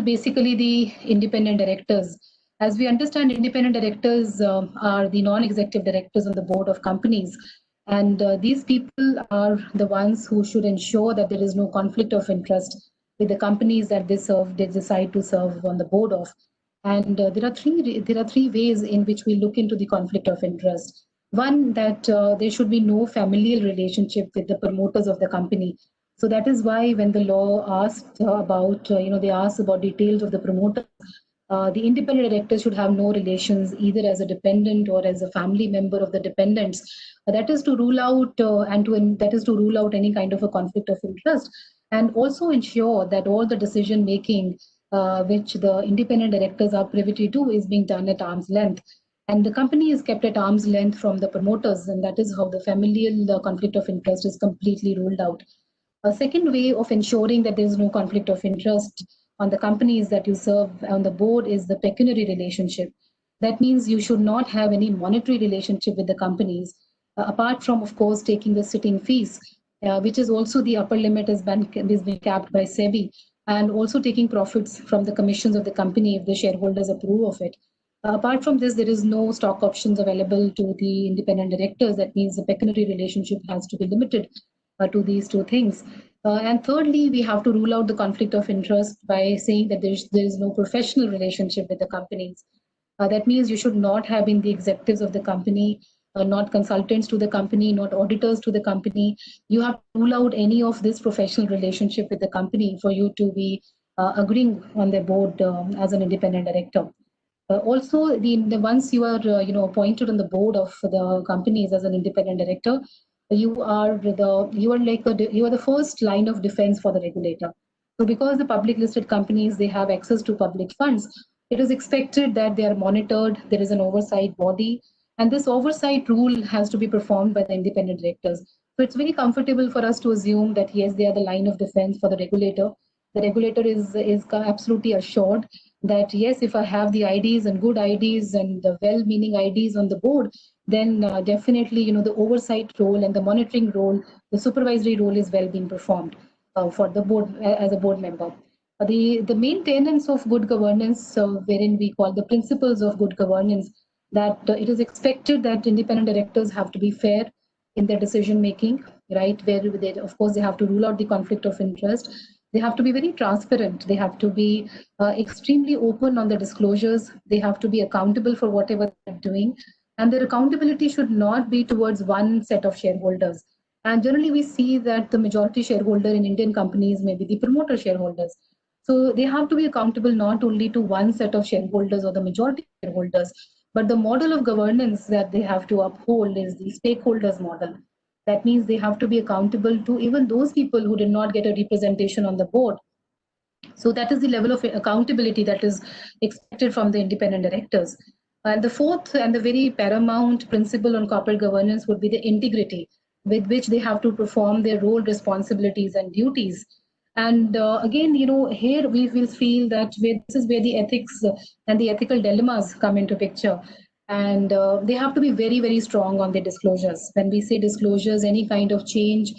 basically the independent directors. As we understand, independent directors are the non-executive directors on the board of companies. And these people are the ones who should ensure that there is no conflict of interest with the companies that they decide to serve on the board of. And there are three ways in which we look into the conflict of interest. One, that there should be no familial relationship with the promoters of the company. So that is why when the law asked about, they asked about details of the promoter, the independent director should have no relations either as a dependent or as a family member of the dependents. That is to rule out that is to rule out any kind of a conflict of interest, and also ensure that all the decision making which the independent directors are privy to is being done at arm's length. And the company is kept at arm's length from the promoters, and that is how the familial conflict of interest is completely ruled out. A second way of ensuring that there is no conflict of interest on the companies that you serve on the board is the pecuniary relationship. That means you should not have any monetary relationship with the companies, apart from, of course, taking the sitting fees, which is also the upper limit has been capped by SEBI, and also taking profits from the commissions of the company if the shareholders approve of it. Apart from this, there is no stock options available to the independent directors. That means the pecuniary relationship has to be limited to these two things. And thirdly, we have to rule out the conflict of interest by saying that there is no professional relationship with the companies. That means you should not have been the executives of the company, not consultants to the company, not auditors to the company. You have to rule out any of this professional relationship with the company for you to be agreeing on the board as an independent director. Also, once you are appointed on the board of the companies as an independent director, you are the first line of defense for the regulator. So because the public listed companies, they have access to public funds, it is expected that they are monitored. There is an oversight body, and this oversight rule has to be performed by the independent directors. So it's very comfortable for us to assume that yes, they are the line of defense for the regulator. The regulator is absolutely assured that yes, if I have the IDs and good IDs and the well-meaning IDs on the board, then definitely, the oversight role and the monitoring role, the supervisory role is well being performed for the board as a board member. The main tenets of good governance, wherein we call the principles of good governance, that it is expected that independent directors have to be fair in their decision making, right? Where they, of course, they have to rule out the conflict of interest. They have to be very transparent. They have to be extremely open on the disclosures. They have to be accountable for whatever they're doing. And their accountability should not be towards one set of shareholders. And generally, we see that the majority shareholder in Indian companies may be the promoter shareholders. So they have to be accountable not only to one set of shareholders or the majority shareholders, but the model of governance that they have to uphold is the stakeholders model. That means they have to be accountable to even those people who did not get a representation on the board. So that is the level of accountability that is expected from the independent directors. And the fourth and the very paramount principle on corporate governance would be the integrity with which they have to perform their role, responsibilities, and duties. And again, here we will feel that this is where the ethics and the ethical dilemmas come into picture. And they have to be very, very strong on their disclosures. When we say disclosures, any kind of change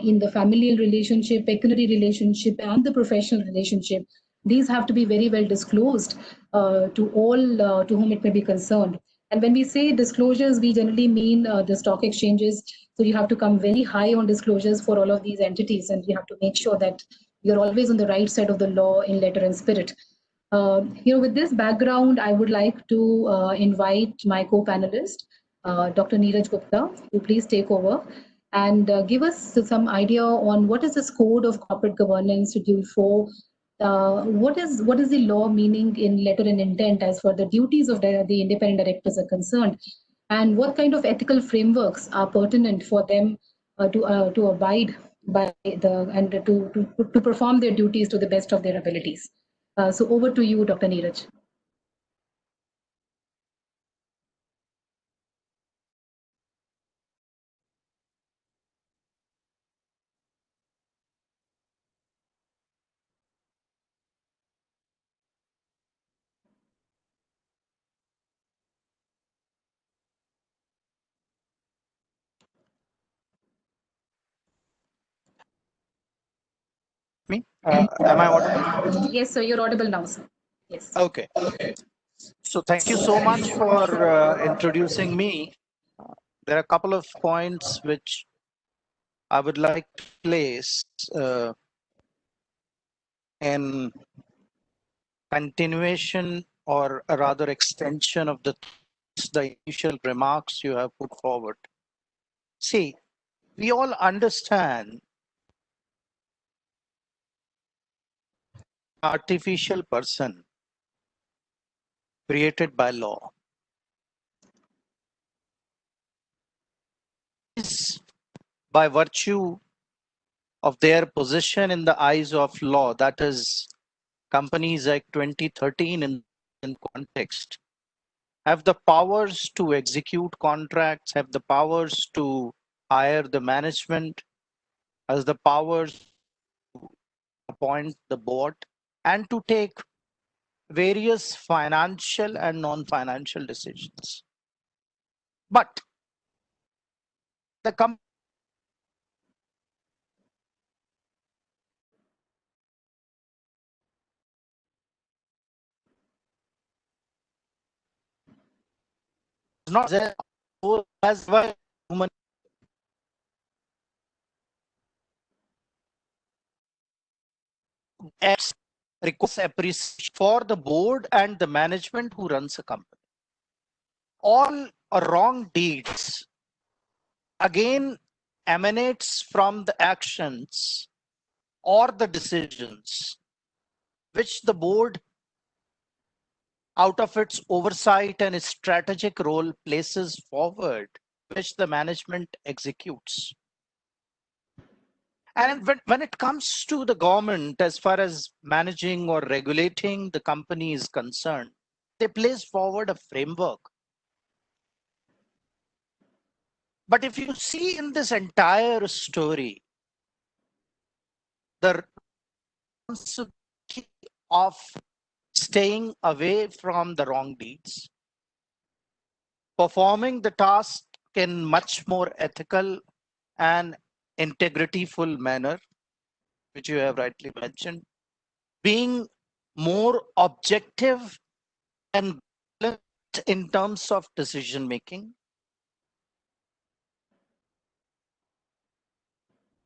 in the familial relationship, pecuniary relationship, and the professional relationship, these have to be very well disclosed to all to whom it may be concerned. And when we say disclosures, we generally mean the stock exchanges. So you have to come very high on disclosures for all of these entities, and you have to make sure that you're always on the right side of the law in letter and spirit. With this background, I would like to invite my co-panelist, Dr. Neeraj Gupta, to please take over and give us some idea on what is this code of corporate governance, Schedule 4. What is the law meaning in letter and intent as for the duties of the independent directors are concerned, and what kind of ethical frameworks are pertinent for them to abide by and to perform their duties to the best of their abilities. So over to you, Dr. Neeraj. Me? Am I audible? Yes, sir, you're audible now, sir. Yes. Okay. So thank you so much for introducing me. There are a couple of points which I would like to place uh, in continuation or a rather extension of the initial remarks you have put forward. See, we all understand artificial person created by law is by virtue of their position in the eyes of law, that is Companies Act 2013 in context, have the powers to execute contracts, have the powers to hire the management, has the powers to appoint the board, and to take various financial and non-financial decisions. But the company is not as well human acts requires appreciation for the board and the management who runs a company. All wrong deeds again emanates from the actions or the decisions which the board, out of its oversight and its strategic role, places forward, which the management executes. And when it comes to the government, as far as managing or regulating the company is concerned, they place forward a framework. But if you see in this entire story, the responsibility of staying away from the wrong deeds, performing the task in much more ethical and integrityful manner, which you have rightly mentioned, being more objective and balanced in terms of decision making,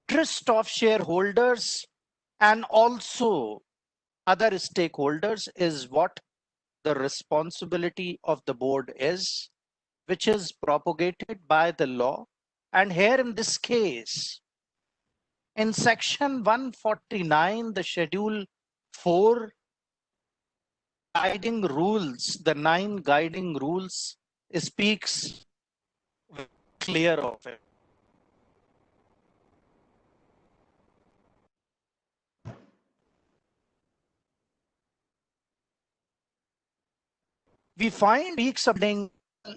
interest of shareholders and also other stakeholders is what the responsibility of the board is, which is propagated by the law. And here in this case, in section 149, the schedule 4 guiding rules, the 9 guiding rules speaks clear of it. We find weeks of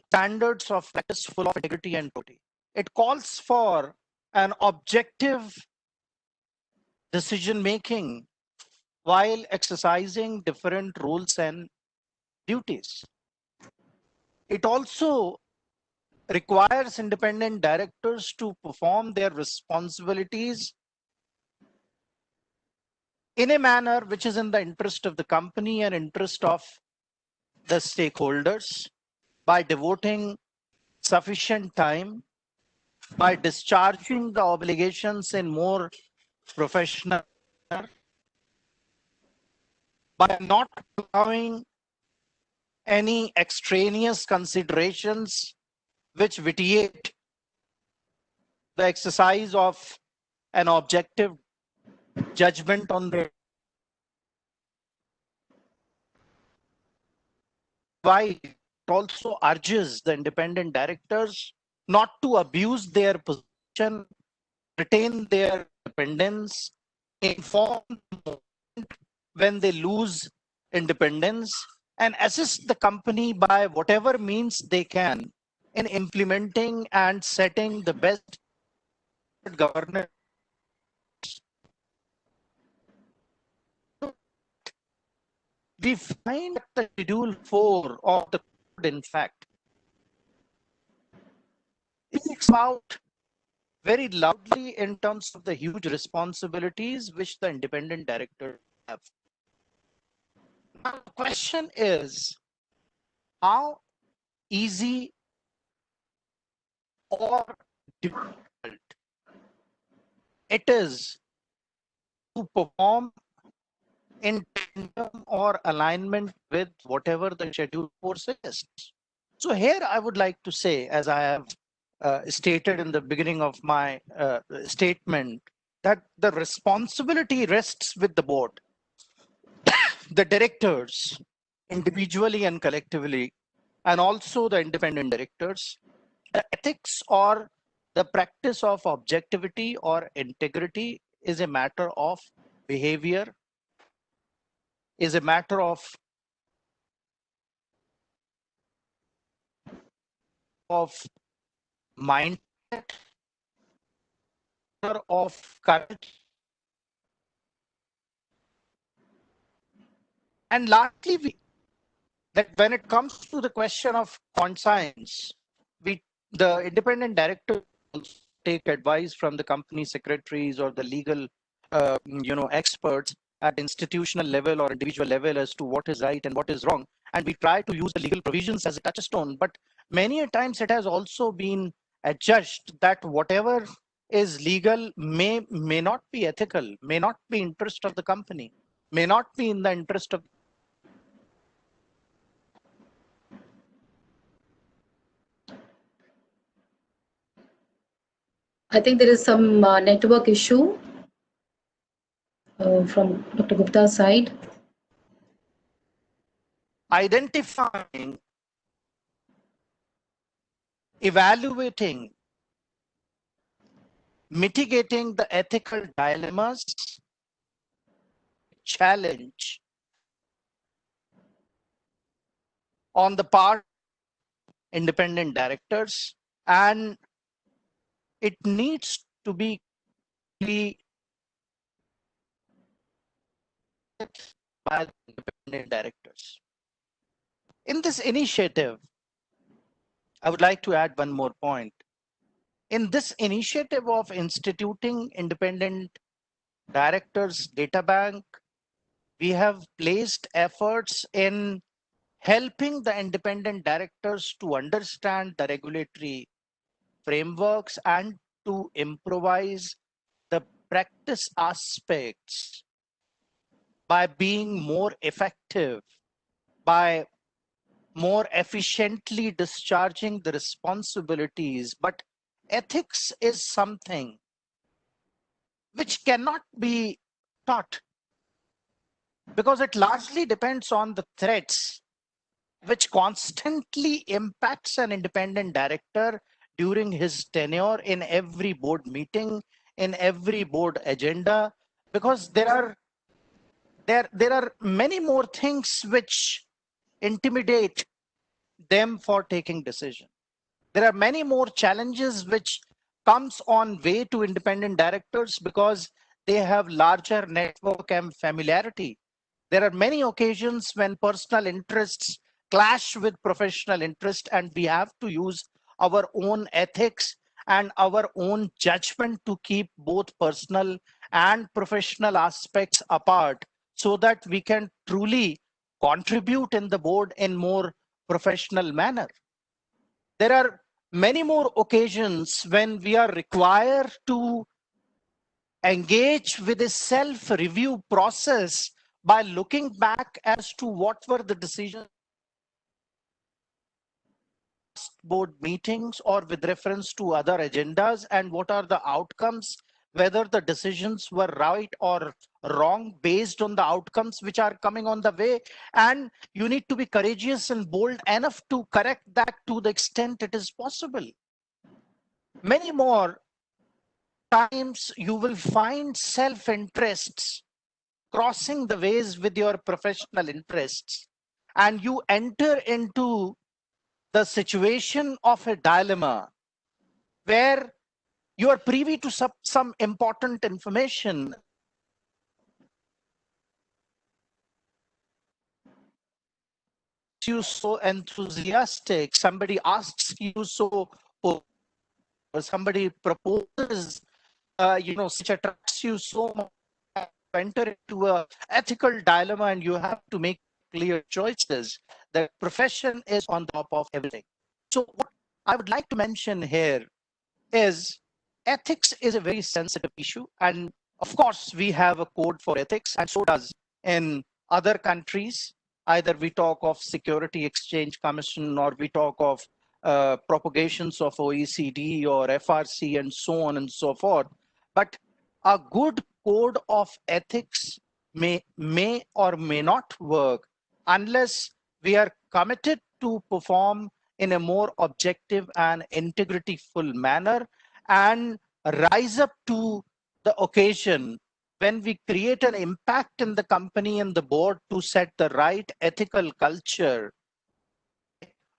standards of practice full of integrity and probity. It calls for an objective decision making while exercising different roles and duties. It also requires independent directors to perform their responsibilities in a manner which is in the interest of the company and interest of the stakeholders by devoting sufficient time, by discharging the obligations in more professional manner, by not allowing any extraneous considerations which vitiate the exercise of an objective judgment on the why it also urges the independent directors not to abuse their position, retain their independence, inform when they lose independence, and assist the company by whatever means they can in implementing and setting the best governance. We find the schedule 4 of the code, in fact, it speaks about very loudly in terms of the huge responsibilities which the independent director have. question is how easy or difficult it is to perform in tandem or alignment with whatever the schedule force is. So here I would like to say, as I have stated in the beginning of my statement, that the responsibility rests with the board, the directors, individually and collectively, and also the independent directors. The ethics or the practice of objectivity or integrity is a matter of behavior, is a matter of mindset, of courage. And lastly, that when it comes to the question of conscience, we the independent director take advice from the company secretaries or the legal experts at institutional level or individual level as to what is right and what is wrong, and we try to use the legal provisions as a touchstone. But many a times it has also been adjudged that whatever is legal may not be ethical, may not be interest of the company, may not be in the interest of. I think there is some network issue from Dr. Gupta's side. Identifying, evaluating, mitigating the ethical dilemmas, challenge on the part of independent directors, and it needs to be by the independent directors. In this initiative, I would like to add one more point. In this initiative of instituting independent directors databank, we have placed efforts in helping the independent directors to understand the regulatory frameworks and to improvise the practice aspects by being more effective, by more efficiently discharging the responsibilities. But ethics is something which cannot be taught because it largely depends on the threats which constantly impacts an independent director during his tenure in every board meeting, in every board agenda, because there are many more things which intimidate them for taking decision. There are many more challenges which comes on way to independent directors because they have larger network and familiarity. There are many occasions when personal interests clash with professional interest, and we have to use our own ethics and our own judgment to keep both personal and professional aspects apart so that we can truly contribute in the board in more professional manner. There are many more occasions when we are required to engage with a self-review process by looking back as to what were the decisions board meetings or with reference to other agendas and what are the outcomes, whether the decisions were right or wrong based on the outcomes which are coming on the way. And you need to be courageous and bold enough to correct that to the extent it is possible. Many more times you will find self-interests crossing the ways with your professional interests, and you enter into the situation of a dilemma where you are privy to some important information. You so enthusiastic, somebody asks you so, or somebody proposes which attracts you so much, enter into a ethical dilemma and you have to make clear choices, the profession is on top of everything. So what I would like to mention here is ethics is a very sensitive issue. And of course, we have a code for ethics, and so does in other countries. Either we talk of Security Exchange Commission, or we talk of propagations of OECD or FRC and so on and so forth. But a good code of ethics may or may not work unless we are committed to perform in a more objective and integrity-full manner and rise up to the occasion when we create an impact in the company and the board to set the right ethical culture,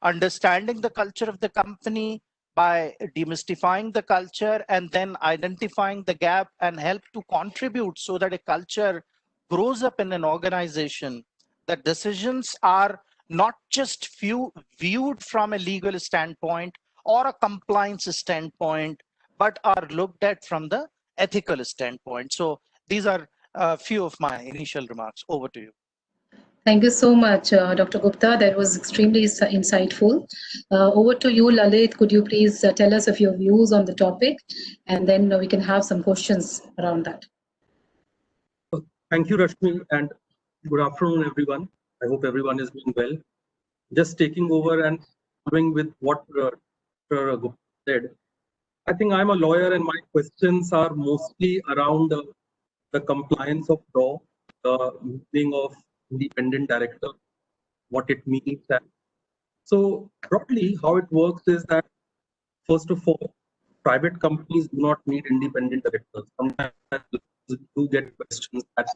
understanding the culture of the company by demystifying the culture and then identifying the gap and help to contribute so that a culture grows up in an organization. The decisions are not just viewed from a legal standpoint or a compliance standpoint, but are looked at from the ethical standpoint. So these are a few of my initial remarks. Over to you. Thank you so much, Dr. Gupta. That was extremely insightful. Over to you, Lalit. Could you please tell us of your views on the topic, and then we can have some questions around that. Thank you, Rashmi, and good afternoon, everyone. I hope everyone is doing well. Just taking over and following with what Dr. Gupta said. I think I'm a lawyer, and my questions are mostly around the compliance of law, the meaning of independent director, what it means. And so broadly, how it works is that, first of all, private companies do not need independent directors. Sometimes you do get questions that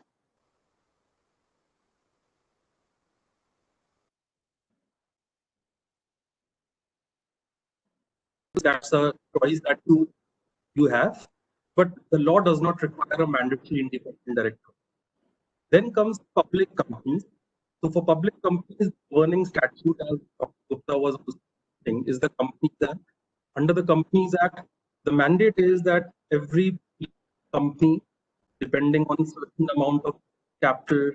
that's a choice that you have, but the law does not require a mandatory independent director. Then comes public companies. So for public companies, governing statute, as Dr. Gupta was saying, is the Companies Act. Under the Companies Act, the mandate is that every company, depending on a certain amount of capital,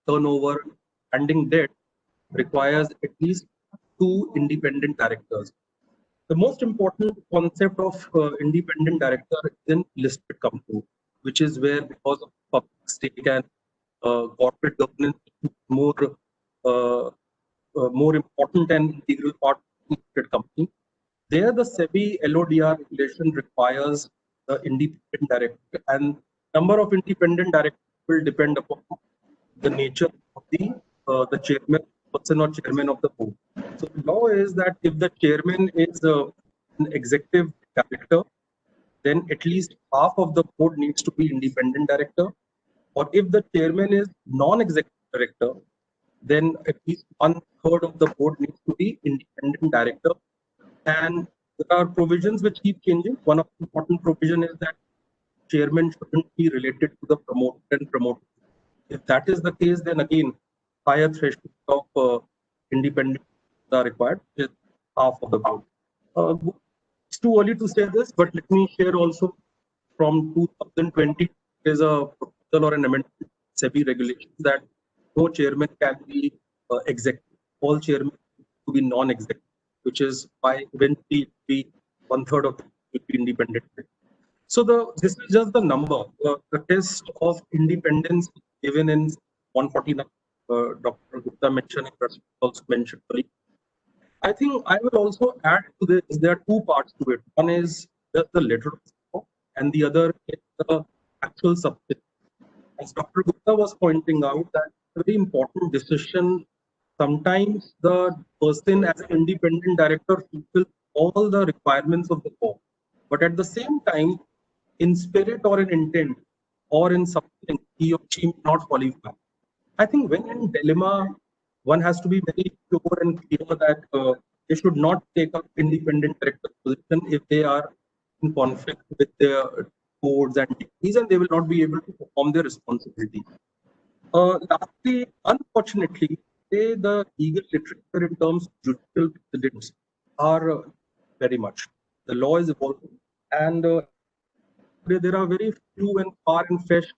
turnover, pending debt, requires at least 2 independent directors. The most important concept of independent director is in listed company, which is where, because of public stake and corporate governance, more more important and integral part of listed company. There, the SEBI LODR regulation requires the independent director, and number of independent directors will depend upon the nature of the chairman, person or chairman of the board. So the law is that if the chairman is an executive director, then at least half of the board needs to be independent director. Or if the chairman is non-executive director, then at least 1/3 of the board needs to be independent director. And there are provisions which keep changing. One of the important provision is that chairman shouldn't be related to the promoter and promoter. If that is the case, then again, higher threshold of independence are required, which is half of the board. It's too early to say this, but let me share also from 2020 is a proposal or an amendment SEBI regulations that no chairman can be executive. All chairmen to be non-executive, which is why eventually it will be 1/3 of the will be independent. So this is just the number. The test of independence given in 149. Dr. Gupta mentioned it, also mentioned. I think I will also add to this. There are 2 parts to it. One is just the letter, and the other is the actual substance. As Dr. Gupta was pointing out, that very important decision. Sometimes the person as an independent director fulfills all the requirements of the law, but at the same time, in spirit or in intent or in something, he or she may not qualify. I think when in dilemma, one has to be very sure and clear that they should not take up independent director position if they are in conflict with their boards and duties, and they will not be able to perform their responsibility. Lastly, unfortunately, the legal literature in terms of judicial precedents are very much. The law is evolving, and there are very few and far and fetched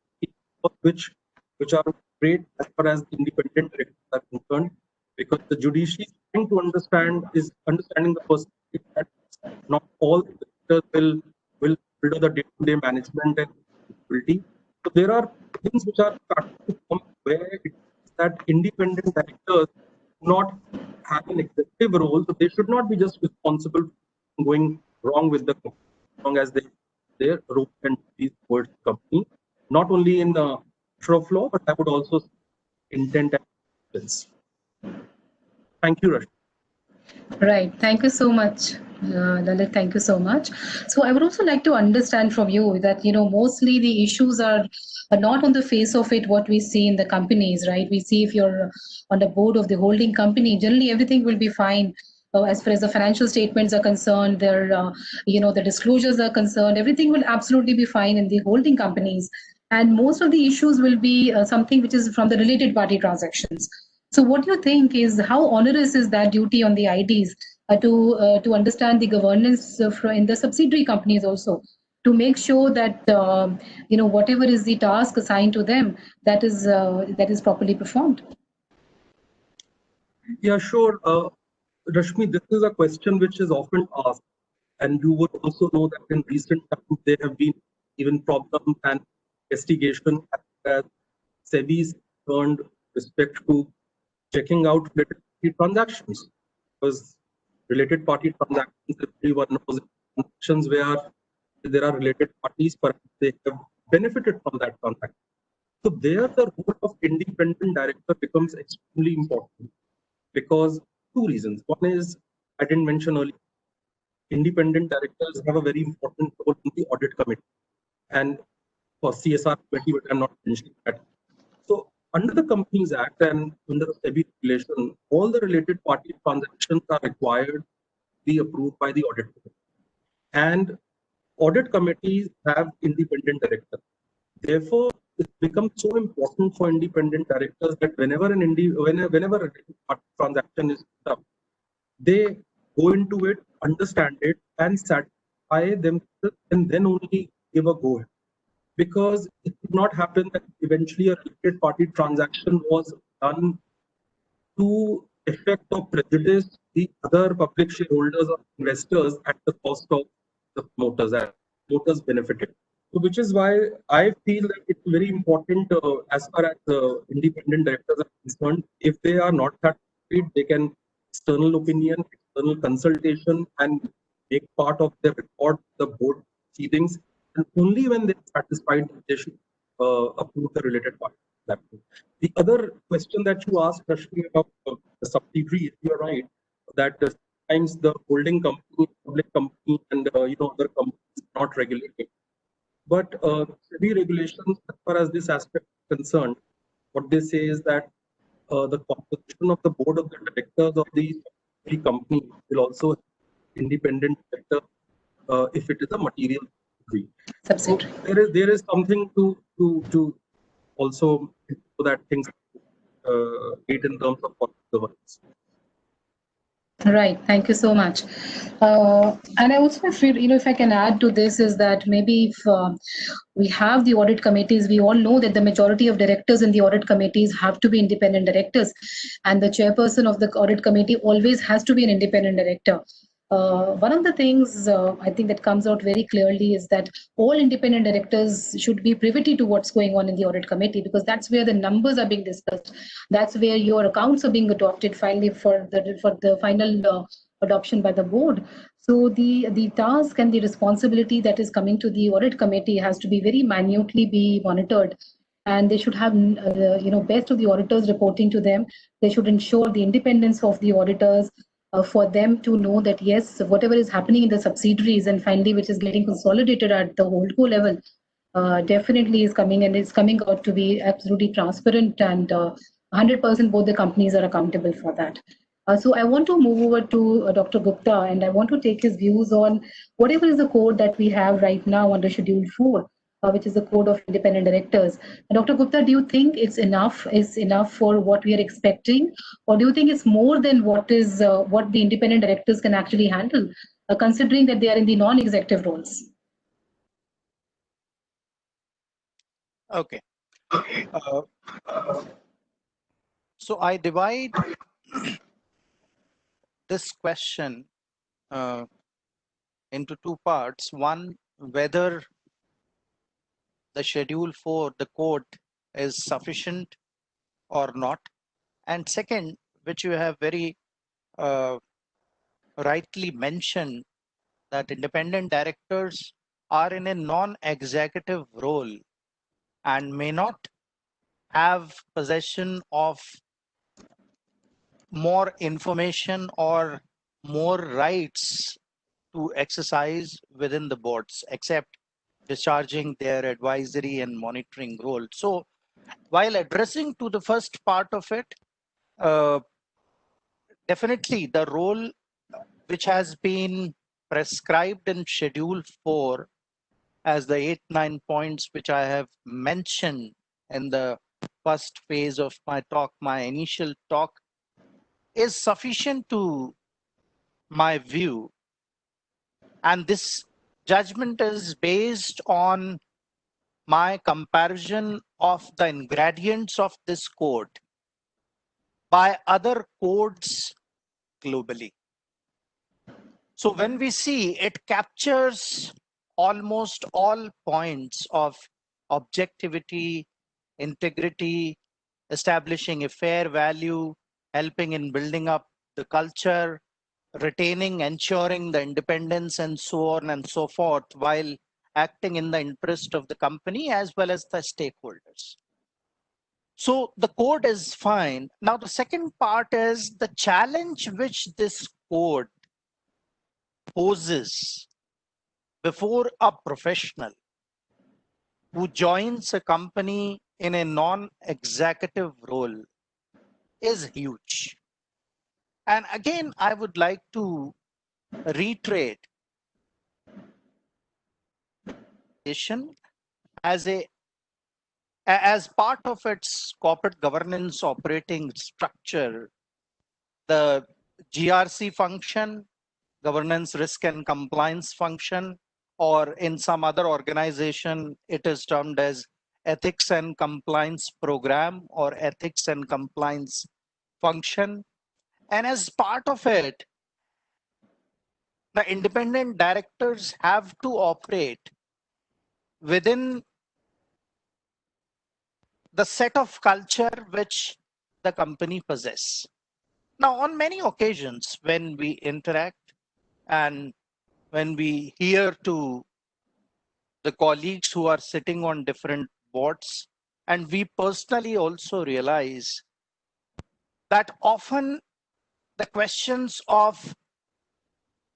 which are great as far as independent directors are concerned, because the judiciary is trying to understanding the perspective that not all directors will build the day-to-day management and responsibility. So there are things which are starting to come where it is that independent directors do not have an executive role, so they should not be just responsible for going wrong with the company, as long as their role and duties towards the company, not only in the matter of law, but I would also say intent and influence. Thank you, Rashmi. Right. Thank you so much, Lalit. Thank you so much. So I would also like to understand from you that, mostly the issues are not on the face of it, what we see in the companies, right? We see if you're on the board of the holding company, generally everything will be fine. As far as the financial statements are concerned, the disclosures are concerned, everything will absolutely be fine in the holding companies. And most of the issues will be something which is from the related party transactions. So what do you think is how onerous is that duty on the IDs to understand the governance in the subsidiary companies also, to make sure that whatever is the task assigned to them, that is properly performed? Yeah, sure. Rashmi, this is a question which is often asked, and you would also know that in recent times there have been even problems and investigation as SEBI's turned respect to checking out related party transactions, because related party transactions, everyone knows, transactions where there are related parties, perhaps they have benefited from that transaction. So there, the role of independent director becomes extremely important, because two reasons. One is, I didn't mention earlier, independent directors have a very important role in the audit committee and for CSR committee, but I'm not mentioning that. So under the Companies Act and under the SEBI regulation, all the related party transactions are required to be approved by the audit committee. And audit committees have independent directors. Therefore, it becomes so important for independent directors that whenever a related party transaction is set up, they go into it, understand it, and satisfy themselves, and then only give a go. Because it did not happen that eventually a related party transaction was done to effect or prejudice the other public shareholders or investors at the cost of the promoters, and promoters benefited. So, which is why I feel that it's very important as far as independent directors are concerned. If they are not satisfied, they can external opinion, external consultation, and make part of their report the board proceedings. And only when they're satisfied, they should approve the related party. The other question that you asked, Rashmi, about the subsidiary, you're right that sometimes the holding company, public company, and other companies are not regulated. But SEBI regulations, as far as this aspect is concerned, what they say is that the composition of the board of the directors of the company will also independent director if it is a material subsidiary. So there is something to also so that things meet in terms of governance. Right. Thank you so much. And I also feel, if I can add to this, is that maybe if we have the audit committees, we all know that the majority of directors in the audit committees have to be independent directors. And the chairperson of the audit committee always has to be an independent director. One of the things I think that comes out very clearly is that all independent directors should be privy to what's going on in the audit committee, because that's where the numbers are being discussed. That's where your accounts are being adopted finally for the final adoption by the board. So the task and the responsibility that is coming to the audit committee has to be very minutely be monitored. And they should have, best of the auditors reporting to them. They should ensure the independence of the auditors, for them to know that yes, whatever is happening in the subsidiaries and finally which is getting consolidated at the holdco level, definitely is coming, and it's coming out to be absolutely transparent, and 100% both the companies are accountable for that. So I want to move over to Dr. Gupta, and I want to take his views on whatever is the code that we have right now under Schedule 4, which is the code of independent directors. And Dr. Gupta, do you think it's enough? Is enough for what we are expecting, or do you think it's more than what the independent directors can actually handle, considering that they are in the non-executive roles? Okay. So I divide this question into two parts. One, whether the schedule for the code is sufficient or not. And second, which you have very uh, rightly mentioned, that independent directors are in a non-executive role and may not have possession of more information or more rights to exercise within the boards, except discharging their advisory and monitoring role. So while addressing to the first part of it, uh, definitely the role which has been prescribed in Schedule 4 as the 8-9 points which I have mentioned in the first phase of my talk, my initial talk, is sufficient to my view. And this judgment is based on my comparison of the ingredients of this code by other codes globally. So when we see, it captures almost all points of objectivity, integrity, establishing a fair value, helping in building up the culture, retaining, ensuring the independence, and so on and so forth, while acting in the interest of the company as well as the stakeholders. So the code is fine. Now, the second part is the challenge which this code poses before a professional who joins a company in a non-executive role is huge. And again, I would like to reiterate as a as part of its corporate governance operating structure, the GRC function, governance risk and compliance function, or in some other organization, it is termed as ethics and compliance program or ethics and compliance function. And as part of it, the independent directors have to operate within the set of culture which the company possess. Now, on many occasions, when we interact and when we hear to the colleagues who are sitting on different boards, and we personally also realize that often the questions of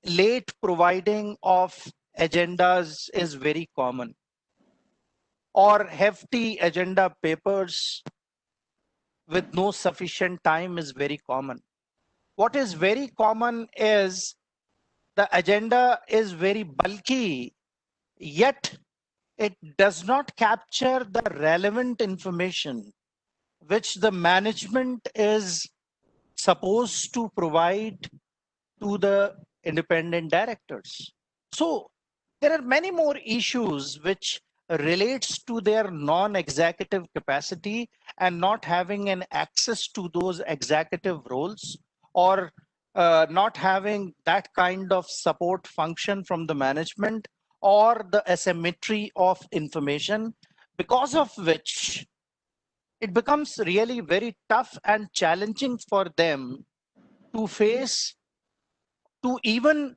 late providing of agendas is very common, or hefty agenda papers with no sufficient time is very common. What is very common is the agenda is very bulky, yet it does not capture the relevant information which the management is supposed to provide to the independent directors. So there are many more issues which relates to their non-executive capacity and not having an access to those executive roles, or not having that kind of support function from the management, or the asymmetry of information, because of which it becomes really very tough and challenging for them to face, to even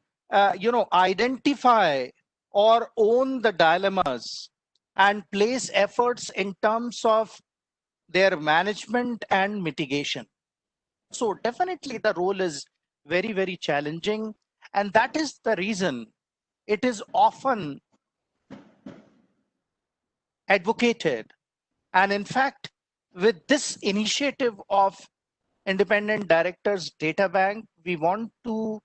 identify or own the dilemmas and place efforts in terms of their management and mitigation. So definitely the role is very, very challenging, and that is the reason it is often advocated. And in fact, with this initiative of independent directors data bank, we want to,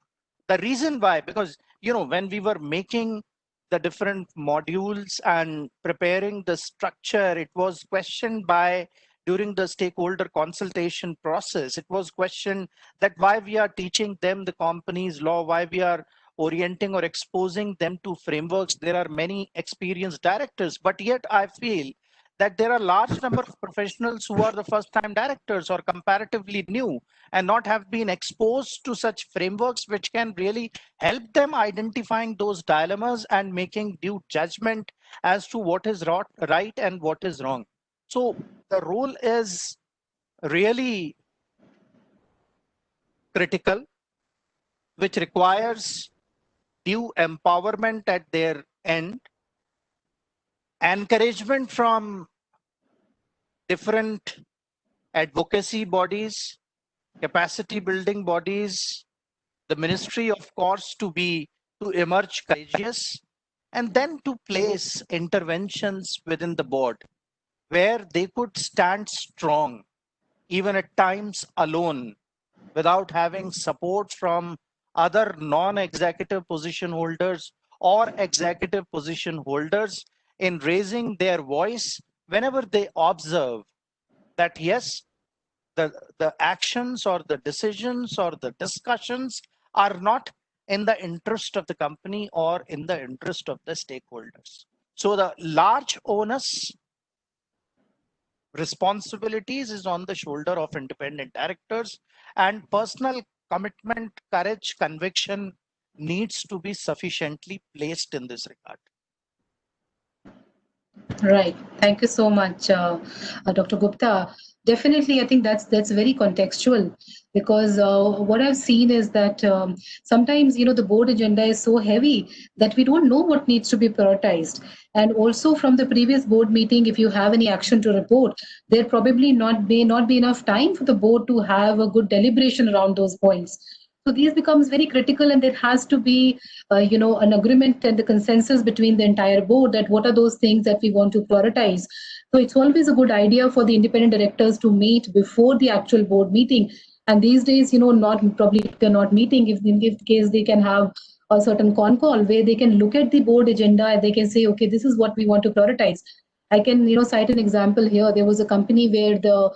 the reason why, because when we were making the different modules and preparing the structure, it was questioned by, during the stakeholder consultation process, it was questioned that why we are teaching them the company's law, why we are orienting or exposing them to frameworks. There are many experienced directors, but yet I feel that there are large number of professionals who are the first time directors or comparatively new and not have been exposed to such frameworks which can really help them identifying those dilemmas and making due judgment as to what is right and what is wrong. So the role is really critical, which requires due empowerment at their end, encouragement from different advocacy bodies, capacity building bodies, the ministry, of course, to emerge courageous, and then to place interventions within the board where they could stand strong, even at times alone, without having support from other non-executive position holders or executive position holders in raising their voice whenever they observe that yes, the actions or the decisions or the discussions are not in the interest of the company or in the interest of the stakeholders. So the large onus responsibilities is on the shoulder of independent directors, and personal commitment, courage, conviction needs to be sufficiently placed in this regard. Right. Thank you so much, Dr. Gupta. Definitely, I think that's very contextual, because what I've seen is that sometimes the board agenda is so heavy that we don't know what needs to be prioritized. And also from the previous board meeting, if you have any action to report, there probably may not be enough time for the board to have a good deliberation around those points. So these becomes very critical, and there has to be, an agreement and the consensus between the entire board that what are those things that we want to prioritize. So it's always a good idea for the independent directors to meet before the actual board meeting. And these days, not probably they're not meeting. If in case they can have a certain con call where they can look at the board agenda and they can say, okay, this is what we want to prioritize. I can, cite an example here. There was a company where the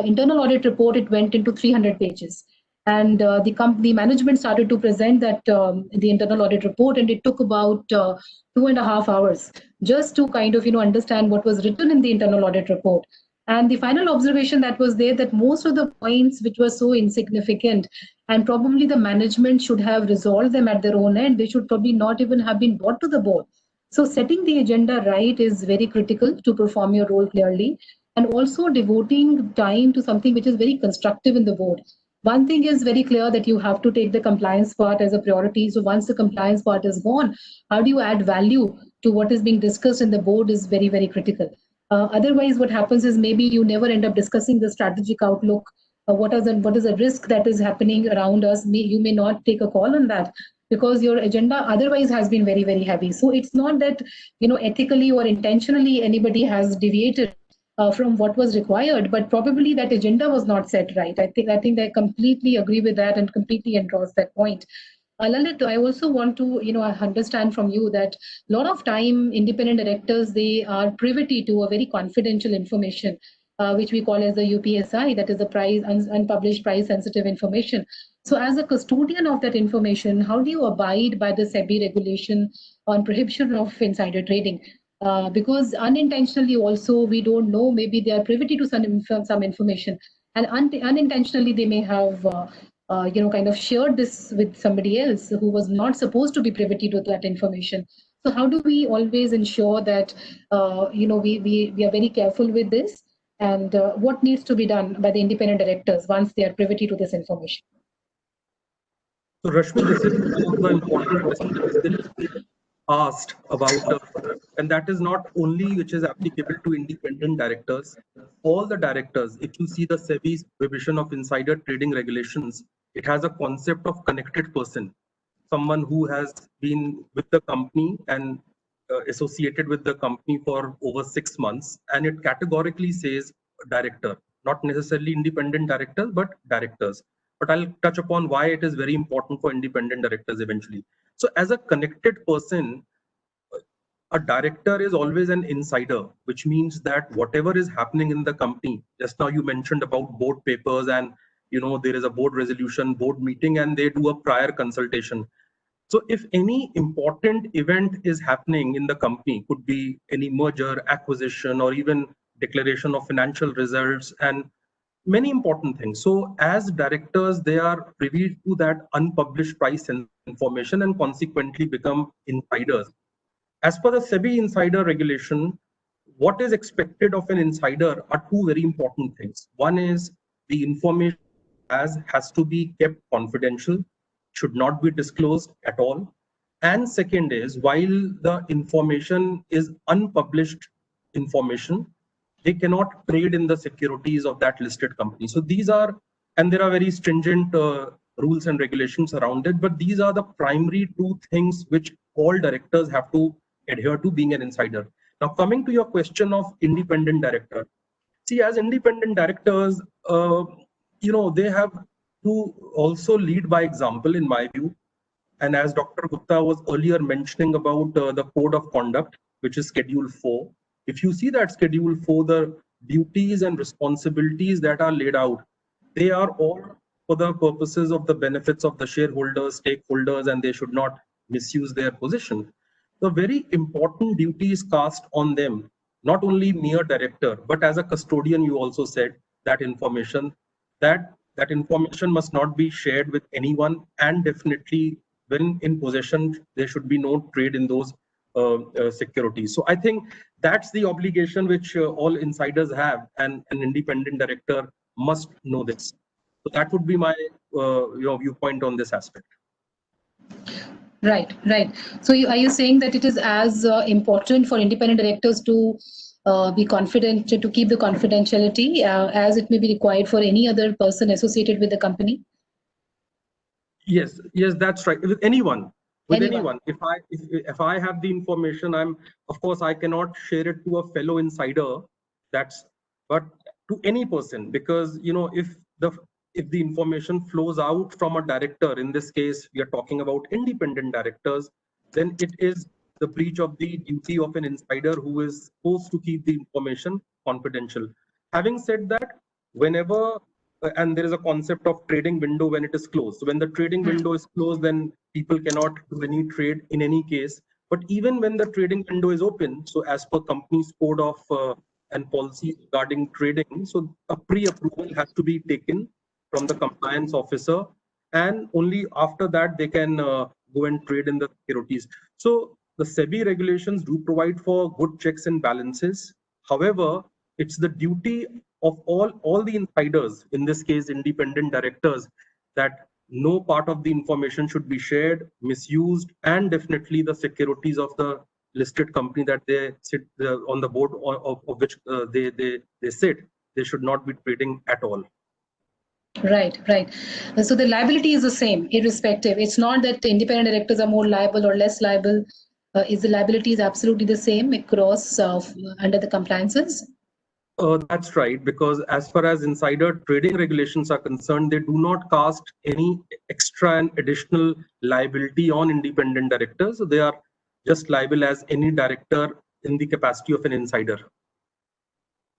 internal audit report, it went into 300 pages. And the company management started to present that the internal audit report, and it took about 2.5 hours just to kind of understand what was written in the internal audit report. And the final observation that was there, that most of the points which were so insignificant and probably the management should have resolved them at their own end, they should probably not even have been brought to the board. So setting the agenda right is very critical to perform your role clearly, and also devoting time to something which is very constructive in the board. One thing is very clear, that you have to take the compliance part as a priority. So once the compliance part is gone, how do you add value to what is being discussed in the board is very, very critical. Otherwise, what happens is maybe you never end up discussing the strategic outlook. What is the risk that is happening around us? You may not take a call on that because your agenda otherwise has been very, very heavy. So it's not that ethically or intentionally anybody has deviated from what was required, but probably that agenda was not set right. I think I completely agree with that and completely endorse that point. Lalit, I also want to understand from you that a lot of time independent directors, they are privy to a very confidential information, which we call as the UPSI, that is the price unpublished price sensitive information. So as a custodian of that information, how do you abide by the SEBI regulation on prohibition of insider trading? Because unintentionally also we don't know, maybe they are privy to some information, and unintentionally they may have kind of shared this with somebody else who was not supposed to be privy to that information. So how do we always ensure that we are very careful with this, and what needs to be done by the independent directors once they are privy to this information? So Rashmi, this is one of the important questions asked about, and that is not only which is applicable to independent directors, all the directors. If you see the SEBI's prohibition of insider trading regulations, it has a concept of connected person, someone who has been with the company and associated with the company for over 6 months, and it categorically says director, not necessarily independent directors, but directors. But I'll touch upon why it is very important for independent directors eventually. So as a connected person, a director is always an insider, which means that whatever is happening in the company, just now you mentioned about board papers, and there is a board resolution, board meeting, and they do a prior consultation. So if any important event is happening in the company, could be any merger, acquisition, or even declaration of financial results and many important things. So as directors, they are privy to that unpublished price information and consequently become insiders. As per the SEBI insider regulation, what is expected of an insider are two very important things. One is the information has to be kept confidential, should not be disclosed at all. And second is, while the information is unpublished information, they cannot trade in the securities of that listed company. So these are, and there are very stringent rules and regulations around it, but these are the primary two things which all directors have to adhere to being an insider. Now, coming to your question of independent director, see, as independent directors, they have to also lead by example, in my view. And as Dr. Gupta was earlier mentioning about the code of conduct, which is Schedule 4, if you see that Schedule 4, the duties and responsibilities that are laid out, they are all for the purposes of the benefits of the shareholders, stakeholders, and they should not misuse their position. The very important duty is cast on them, not only mere director, but as a custodian, you also said that information, that information must not be shared with anyone, and definitely when in possession, there should be no trade in those securities. So I think that's the obligation which all insiders have, and an independent director must know this. So that would be my viewpoint on this aspect. Right, right. So are you saying that it is as important for independent directors to be confident, to keep the confidentiality as it may be required for any other person associated with the company? Yes, that's right. With anyone, if I have the information, of course I cannot share it to a fellow insider. But to any person, because if the information flows out from a director, in this case we are talking about independent directors, then it is the breach of the duty of an insider who is supposed to keep the information confidential. Having said that, whenever and there is a concept of trading window when it is closed. So when the trading window is closed, then people cannot do any trade in any case. But even when the trading window is open, so as per company's code of and policy regarding trading, so a pre-approval has to be taken from the compliance officer, and only after that they can go and trade in the securities. So the SEBI regulations do provide for good checks and balances. However, it's the duty of all the insiders, in this case independent directors, that no part of the information should be shared, misused, and definitely the securities of the listed company that they sit on the board of which they sit, they should not be trading at all. Right, right. So the liability is the same, irrespective. It's not that the independent directors are more liable or less liable. Is the liability is absolutely the same across under the compliances? That's right, because as far as insider trading regulations are concerned, they do not cast any extra and additional liability on independent directors. So they are just liable as any director in the capacity of an insider.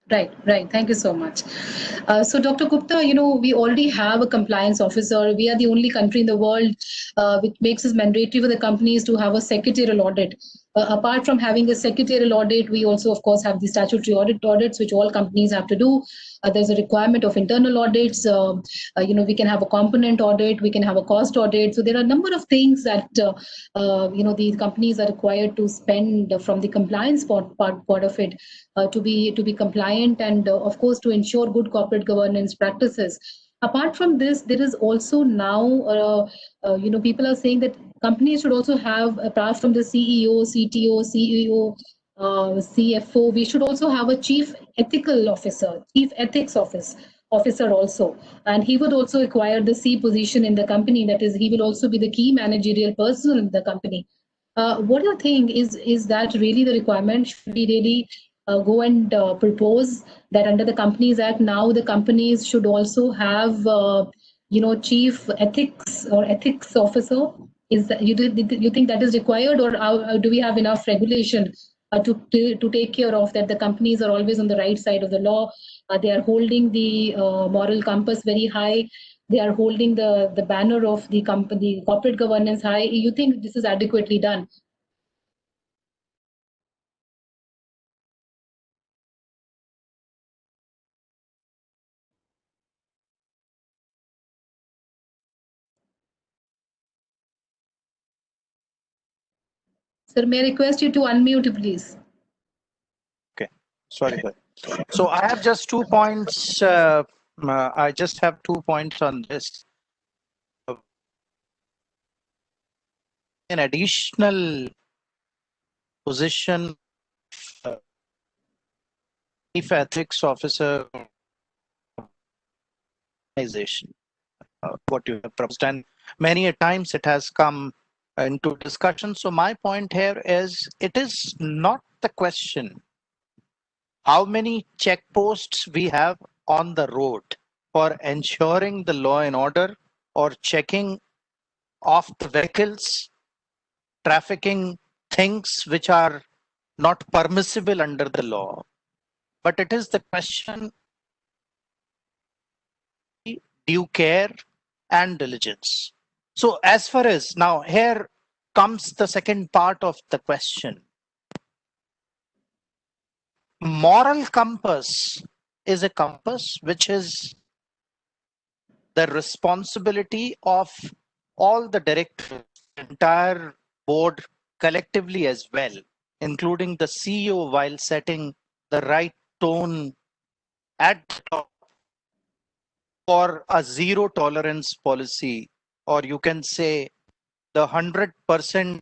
Right, right. Thank you so much. So, Dr. Gupta, we already have a compliance officer. We are the only country in the world which makes it mandatory for the companies to have a secretarial audit. Apart from having a secretarial audit, we also, of course, have the statutory audits, which all companies have to do. There's a requirement of internal audits. We can have a component audit. We can have a cost audit. So there are a number of things that these companies are required to spend from the compliance part of it to be compliant, and of course to ensure good corporate governance practices. Apart from this, there is also now people are saying that companies should also have, apart from the CEO, CTO, CEO, CFO, we should also have a chief ethical officer, chief ethics officer also, and he would also acquire the C position in the company. That is, he will also be the key managerial person in the company. What do you think, is that really the requirement? Should we really go and propose that under the Companies Act now the companies should also have chief ethics or ethics officer? Is that, you think that is required, or do we have enough regulation to take care of that? The companies are always on the right side of the law. They are holding the moral compass very high. they are holding the banner of the company, corporate governance high. You think this is adequately done? Sir, may I request you to unmute, please? Okay, sorry. So I have just 2 points. I just have 2 points on this. An additional position, chief ethics officer organization, what you have proposed, and many a times it has come into discussion. So my point here is, it is not the question how many checkposts we have on the road for ensuring the law and order or checking off the vehicles, trafficking things which are not permissible under the law, but it is the question, due care and diligence. So as far as now, here comes the second part of the question. Moral compass is a compass which is the responsibility of all the directors, entire board collectively as well, including the CEO, while setting the right tone at the top for a zero tolerance policy, or you can say the 100%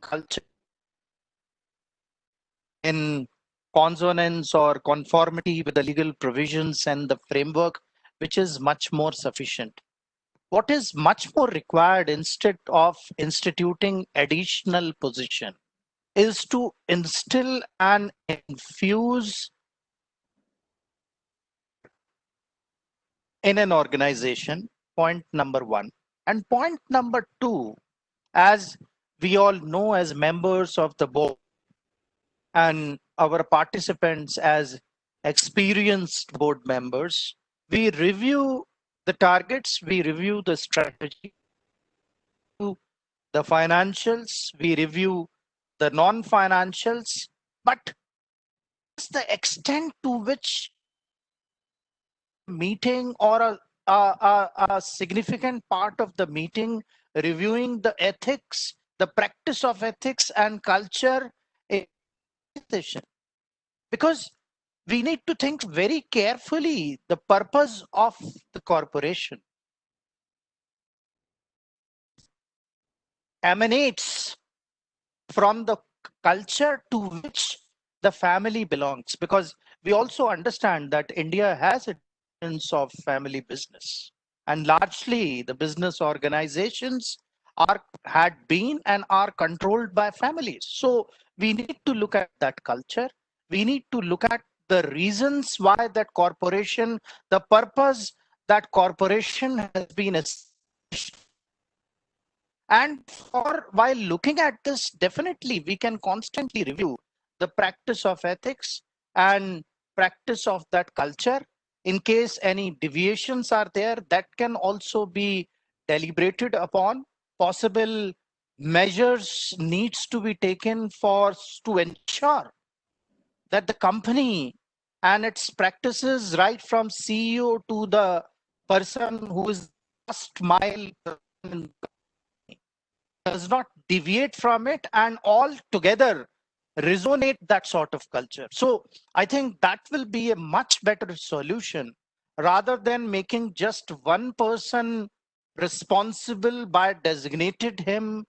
culture in consonance or conformity with the legal provisions and the framework, which is much more sufficient. What is much more required instead of instituting additional position is to instill and infuse in an organization, point number one. And point number two, as we all know as members of the board and our participants as experienced board members, we review the targets, we review the strategy, the financials, we review the non-financials, but the extent to which meeting or a significant part of the meeting reviewing the ethics, the practice of ethics and culture, because we need to think very carefully the purpose of the corporation emanates from the culture to which the family belongs, because we also understand that India has a sense of family business, and largely the business organizations are had been and are controlled by families. So we need to look at that culture. We need to look at the reasons why that corporation, the purpose that corporation has been established. And for while looking at this, definitely we can constantly review the practice of ethics and practice of that culture. In case any deviations are there, that can also be deliberated upon. Possible measures needs to be taken for to ensure that the company and its practices, right from CEO to the person who is last mile, does not deviate from it and all together resonate that sort of culture. So I think that will be a much better solution rather than making just one person responsible by designated him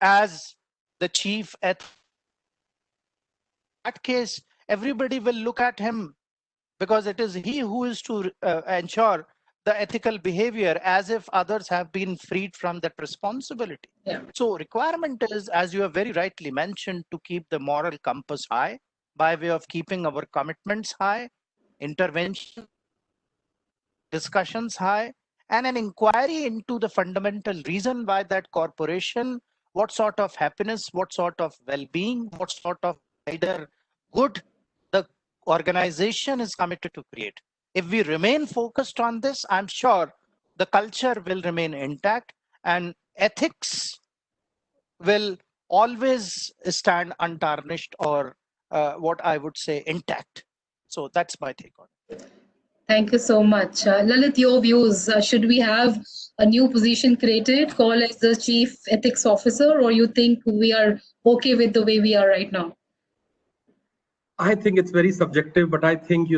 as the chief. At that case, everybody will look at him because it is he who is to ensure the ethical behavior, as if others have been freed from that responsibility. Yeah. So requirement is, as you have very rightly mentioned, to keep the moral compass high by way of keeping our commitments high, intervention discussions high, and an inquiry into the fundamental reason why that corporation, what sort of happiness, what sort of well-being, what sort of wider good the organization is committed to create. If we remain focused on this, I'm sure the culture will remain intact and ethics will always stand untarnished, or what I would say intact. So that's my take on it. Thank you so much. Lalit, your views. Should we have a new position created called as the Chief Ethics Officer, or you think we are okay with the way we are right now? I think it's very subjective, but I think,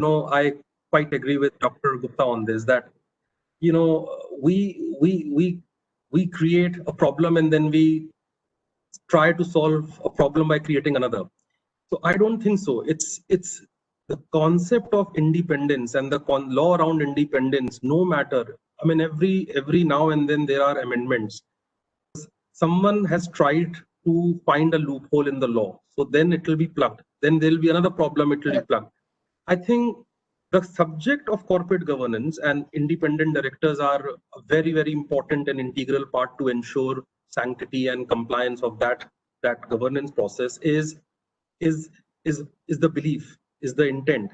I quite agree with Dr. Gupta on this, that, we create a problem and then we try to solve a problem by creating another. So I don't think so. It's the concept of independence and the law around independence, no matter. I mean, every now and then there are amendments. Someone has tried to find a loophole in the law, so then it will be plugged. Then there will be another problem, it will be plugged. I think the subject of corporate governance and independent directors are a very, very important and integral part to ensure sanctity and compliance of that governance process is the belief, is the intent.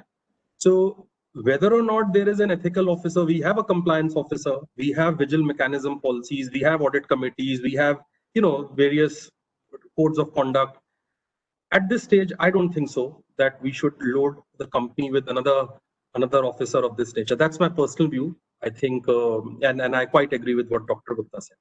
So whether or not there is an ethical officer, we have a compliance officer, we have vigil mechanism policies, we have audit committees, we have, various codes of conduct. At this stage, I don't think so that we should load the company with another officer of this nature. That's my personal view. I think, and I quite agree with what Dr. Gupta said.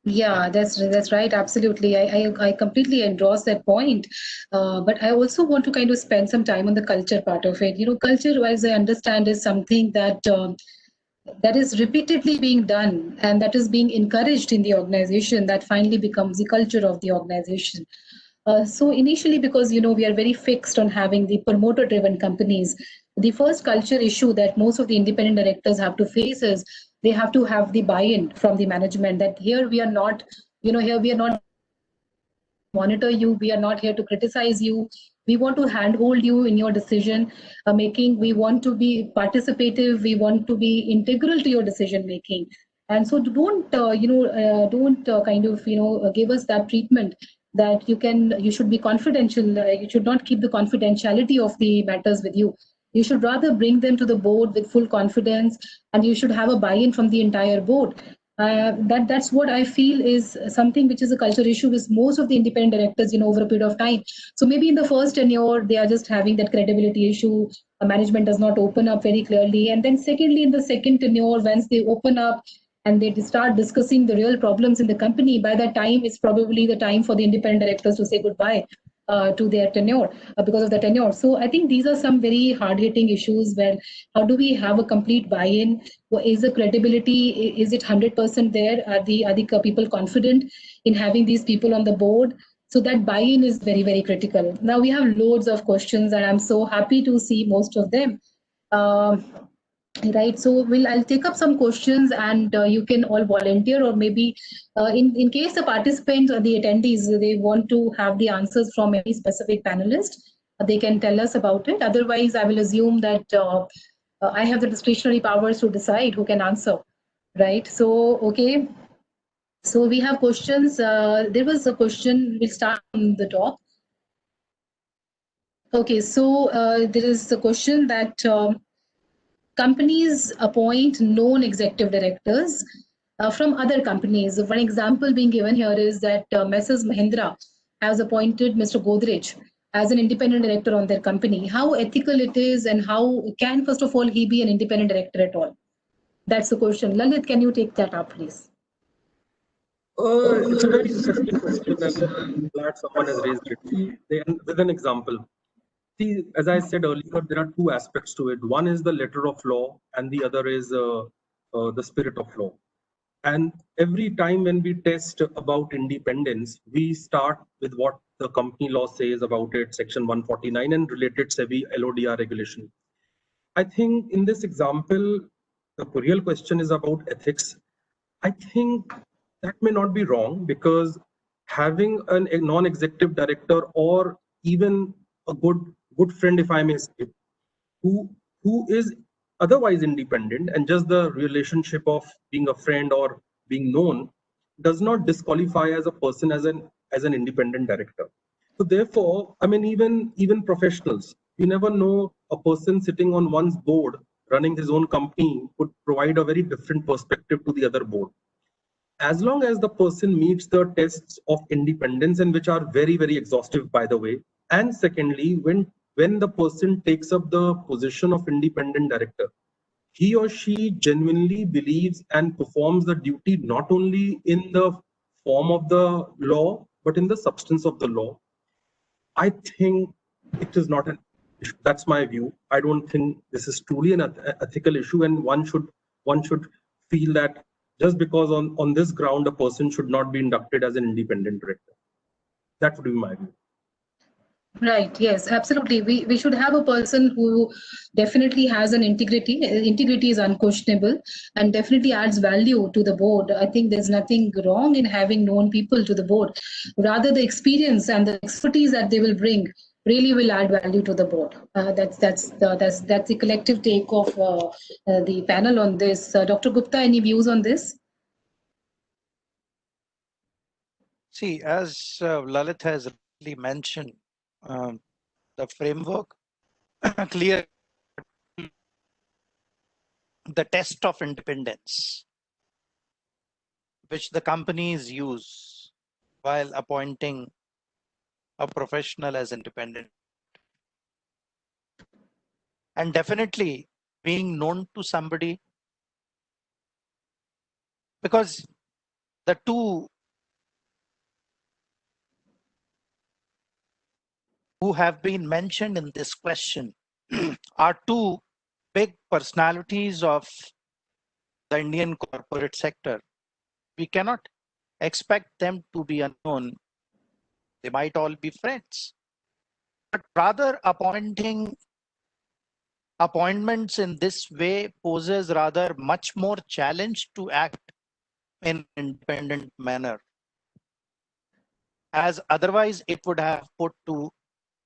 Yeah, that's right. Absolutely, I completely endorse that point. But I also want to kind of spend some time on the culture part of it. Culture, as I understand, is something that is repeatedly being done and that is being encouraged in the organization. That finally becomes the culture of the organization. So initially, because we are very fixed on having the promoter-driven companies, the first culture issue that most of the independent directors have to face is they have to have the buy-in from the management that here we are not, here we are not monitor you, we are not here to criticize you. We want to handhold you in your decision making. We want to be participative. We want to be integral to your decision making. And so don't don't kind of give us that treatment that you should be confidential. You should not keep the confidentiality of the matters with you. You should rather bring them to the board with full confidence, and you should have a buy-in from the entire board. That's what I feel is something which is a culture issue with most of the independent directors, over a period of time. So maybe in the first tenure, they are just having that credibility issue. Management does not open up very clearly. And then secondly, in the second tenure, once they open up and they start discussing the real problems in the company, by that time, it's probably the time for the independent directors to say goodbye to their tenure because of the tenure. So I think these are some very hard-hitting issues where how do we have a complete buy-in? Is the credibility, is it 100% there? Are the people confident in having these people on the board? So that buy-in is very, very critical. Now we have loads of questions and I'm so happy to see most of them. Right, so I'll take up some questions and you can all volunteer, or maybe in case the participants or the attendees, they want to have the answers from any specific panelist, they can tell us about it. Otherwise, I will assume that I have the discretionary powers to decide who can answer, right? So, okay. So we have questions. There was a question, we'll start from the top. Okay, so there is a question that companies appoint non-executive directors from other companies. One example being given here is that Messrs. Mahindra has appointed Mr. Godrej as an independent director on their company. How ethical it is, and how can, first of all, he be an independent director at all? That's the question. Lalit, can you take that up, please? It's a very interesting question, and I'm glad someone has raised it with an example. See, as I said earlier, there are two aspects to it. One is the letter of law, and the other is the spirit of law. And every time when we test about independence, we start with what the company law says about it, Section 149 and related SEBI LODR regulation. I think in this example, the real question is about ethics. I think that may not be wrong, because having a non-executive director, or even a good friend, if I may say, who is otherwise independent, and just the relationship of being a friend or being known does not disqualify as a person as an independent director. So therefore, I mean, even professionals, you never know a person sitting on one's board running his own company would provide a very different perspective to the other board. As long as the person meets the tests of independence, and which are very, very exhaustive, by the way. And secondly, when the person takes up the position of independent director, he or she genuinely believes and performs the duty not only in the form of the law, but in the substance of the law. I think it is not an issue. That's my view. I don't think this is truly an ethical issue, and one should feel that just because on this ground a person should not be inducted as an independent director. That would be my view. Right. Yes, absolutely. We should have a person who definitely has an integrity. Integrity is unquestionable and definitely adds value to the board. I think there's nothing wrong in having known people to the board. Rather, the experience and the expertise that they will bring really will add value to the board. That's the collective take of the panel on this. Dr. Gupta, any views on this? See, as Lalit has really mentioned, the framework clear the test of independence which the companies use while appointing a professional as independent, and definitely being known to somebody, because the two who have been mentioned in this question are two big personalities of the Indian corporate sector. We cannot expect them to be unknown. They might all be friends, but rather appointments in this way poses rather much more challenge to act in an independent manner, as otherwise it would have put to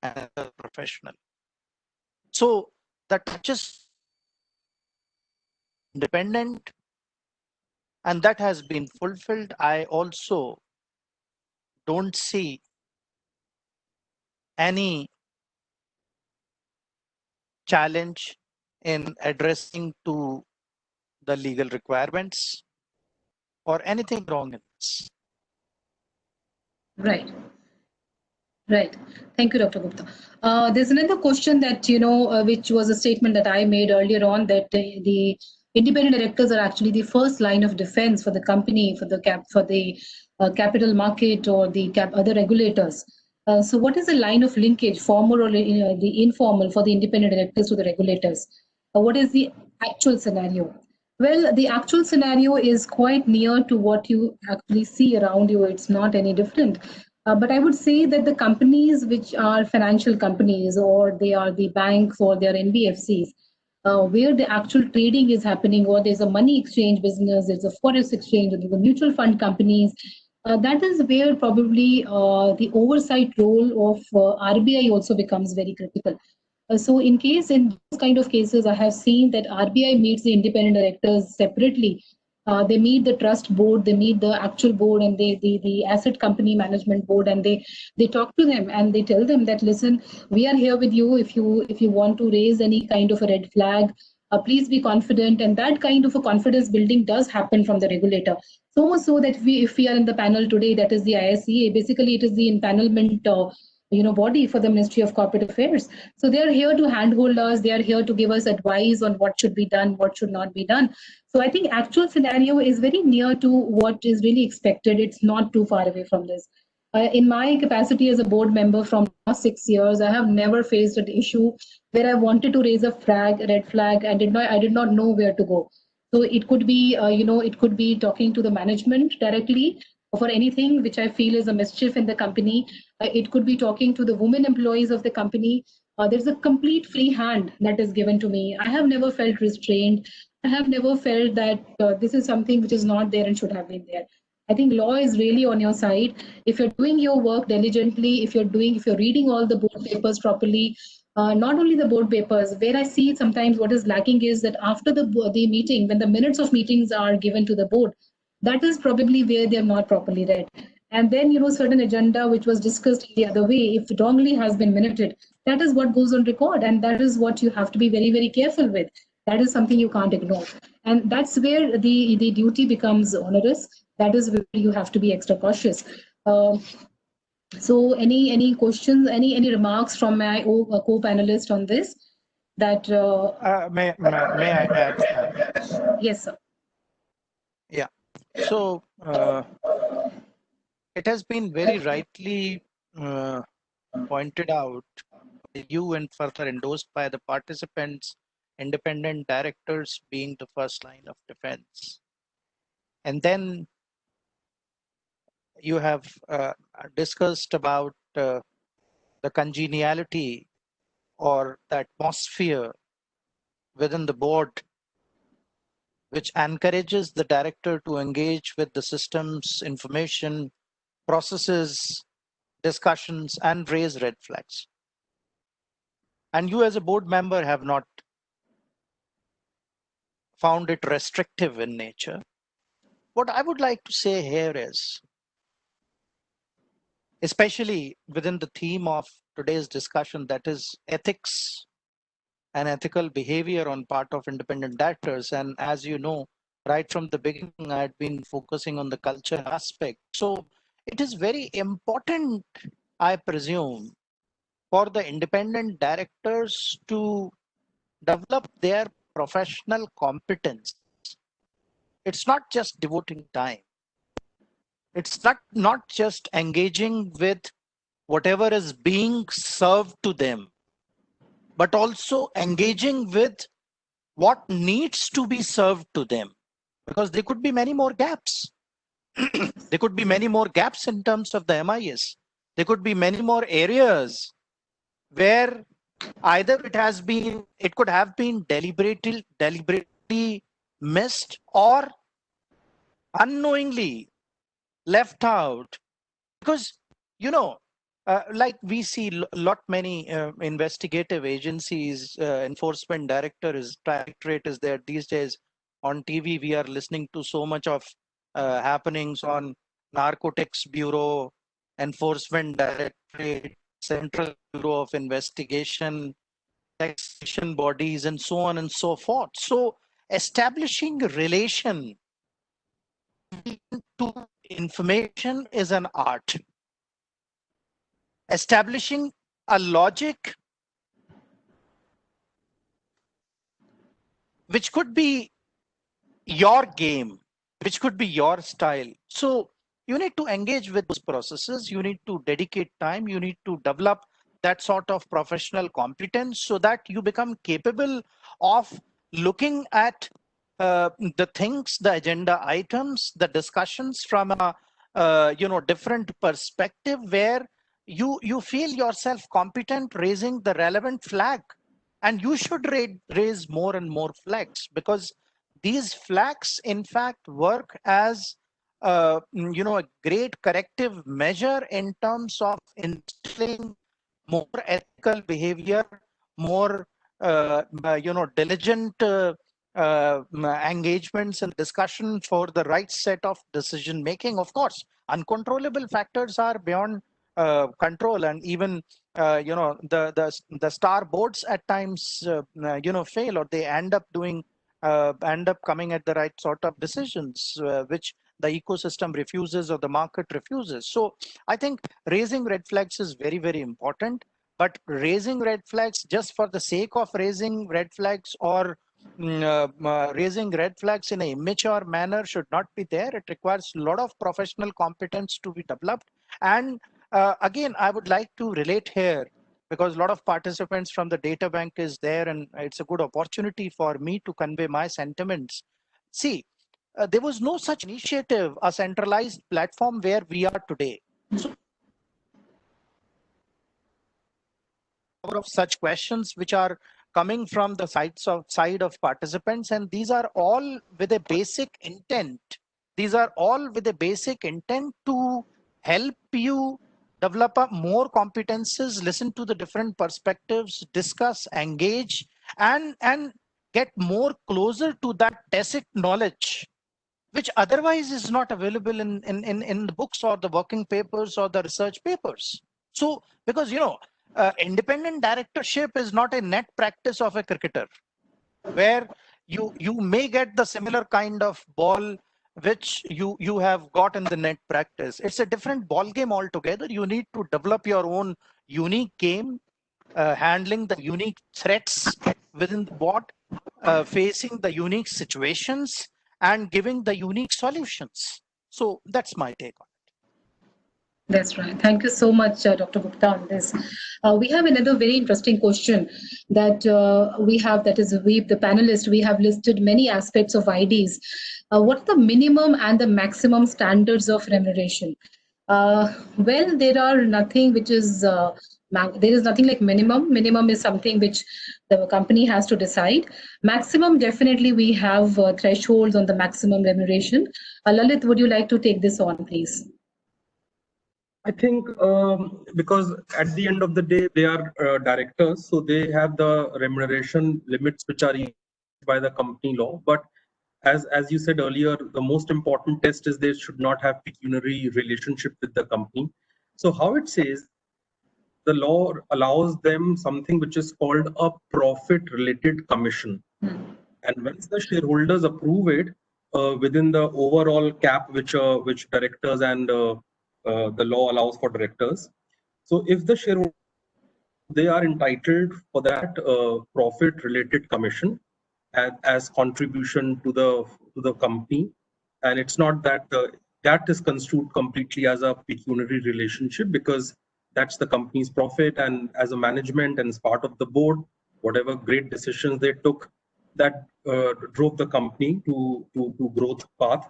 another professional. So the touches independent, and that has been fulfilled. I also don't see any challenge in addressing to the legal requirements or anything wrong in this. Right. Right. Thank you, Dr. Gupta. There's another question that, which was a statement that I made earlier on, that the independent directors are actually the first line of defense for the company, for the capital market or the other regulators. So what is the line of linkage, formal or the informal, for the independent directors to the regulators? What is the actual scenario? Well, the actual scenario is quite near to what you actually see around you. It's not any different. But I would say that the companies which are financial companies, or they are the banks or they are NBFCs, where the actual trading is happening, or there's a money exchange business, there's a forex exchange, or there's a mutual fund companies, that is where probably the oversight role of RBI also becomes very critical. So in those kind of cases, I have seen that RBI meets the independent directors separately. They meet the trust board, they meet the actual board, and the asset company management board, and they talk to them and they tell them that, listen, we are here with you. If you want to raise any kind of a red flag, please be confident. And that kind of a confidence building does happen from the regulator. So much so that if we are in the panel today, that is the IICA. Basically, it is the empanelment body for the Ministry of Corporate Affairs. So they are here to handhold us. They are here to give us advice on what should be done, what should not be done. So I think actual scenario is very near to what is really expected. It's not too far away from this. In my capacity as a board member from last 6 years, I have never faced an issue where I wanted to raise a red flag, and I did not know where to go. So it could be, it could be talking to the management directly for anything which I feel is a mischief in the company. It could be talking to the women employees of the company. There's a complete free hand that is given to me. I have never felt restrained. I have never felt that this is something which is not there and should have been there. I think law is really on your side. If you're doing your work diligently, if you're reading all the board papers properly, not only the board papers, where I see sometimes what is lacking is that after the meeting, when the minutes of meetings are given to the board, that is probably where they're not properly read. And then, certain agenda which was discussed the other way, if wrongly has been minuted, that is what goes on record. And that is what you have to be very, very careful with. That is something you can't ignore. And that's where the duty becomes onerous. That is where you have to be extra cautious. So any questions, any remarks from my co-panelist on this? That May I add, ma'am? Yes, sir. Yeah. So it has been very rightly pointed out by you and further endorsed by the participants, independent directors being the first line of defense. And then you have discussed about the congeniality or the atmosphere within the board, which encourages the director to engage with the systems, information, processes, discussions, and raise red flags. And you as a board member have not found it restrictive in nature. What I would like to say here is, especially within the theme of today's discussion, that is ethics and ethical behavior on part of independent directors. And as you know, right from the beginning, I had been focusing on the culture aspect. So it is very important, I presume, for the independent directors to develop their professional competence. It's not just devoting time. It's not just engaging with whatever is being served to them, but also engaging with what needs to be served to them. Because there could be many more gaps. There could be many more gaps in terms of the MIS. There could be many more areas where either it could have been deliberately missed or unknowingly left out. Because like we see lot many investigative agencies, enforcement directorate is there these days. On TV we are listening to so much of happenings on narcotics bureau, enforcement directorate, central bureau of investigation, taxation bodies, and so on and so forth. So establishing a relation to information is an art. Establishing a logic which could be your game, which could be your style. So you need to engage with those processes. You need to dedicate time. You need to develop that sort of professional competence so that you become capable of looking at the things, the agenda items, the discussions from a different perspective, where you feel yourself competent raising the relevant flag. And you should raise more and more flags, because these flags in fact work as a great corrective measure in terms of instilling more ethical behavior, more diligent engagements and discussion for the right set of decision making. Of course, uncontrollable factors are beyond control, and even the star boards at times fail, or they end up coming at the right sort of decisions which the ecosystem refuses or the market refuses. So I think raising red flags is very, very important. But raising red flags just for the sake of raising red flags, or raising red flags in an immature manner, should not be there. It requires a lot of professional competence to be developed. And again, I would like to relate here, because a lot of participants from the data bank is there, and it's a good opportunity for me to convey my sentiments. See, there was no such initiative, a centralized platform where we are today. So of such questions which are coming from the side of participants, and these are all with a basic intent. These are all with a basic intent to help you develop up more competences, listen to the different perspectives, discuss, engage, and get more closer to that tacit knowledge, which otherwise is not available in the books or the working papers or the research papers. So, because independent directorship is not a net practice of a cricketer. where you may get the similar kind of ball which you have got in the net practice. It's a different ball game altogether. You need to develop your own unique game, handling the unique threats within the bot, facing the unique situations, and giving the unique solutions. So that's my take on That's right. Thank you so much, Dr. Gupta, on this. We have another very interesting question that we have, that is, we, the panelists, we have listed many aspects of IDs. What are the minimum and the maximum standards of remuneration? Well, there are nothing which is, there is nothing like minimum. Minimum is something which the company has to decide. Maximum, definitely we have thresholds on the maximum remuneration. Lalit, would you like to take this on, please? I think because at the end of the day, they are directors, so they have the remuneration limits which are established by the company law. But as you said earlier, the most important test is they should not have pecuniary relationship with the company. So how it says, the law allows them something which is called a profit-related commission. And once the shareholders approve it within the overall cap which directors and the law allows for directors. So if the shareholders, they are entitled for that profit related commission as contribution to the company, and it's not that that is construed completely as a pecuniary relationship, because that's the company's profit, and as a management and as part of the board, whatever great decisions they took, that drove the company to growth path.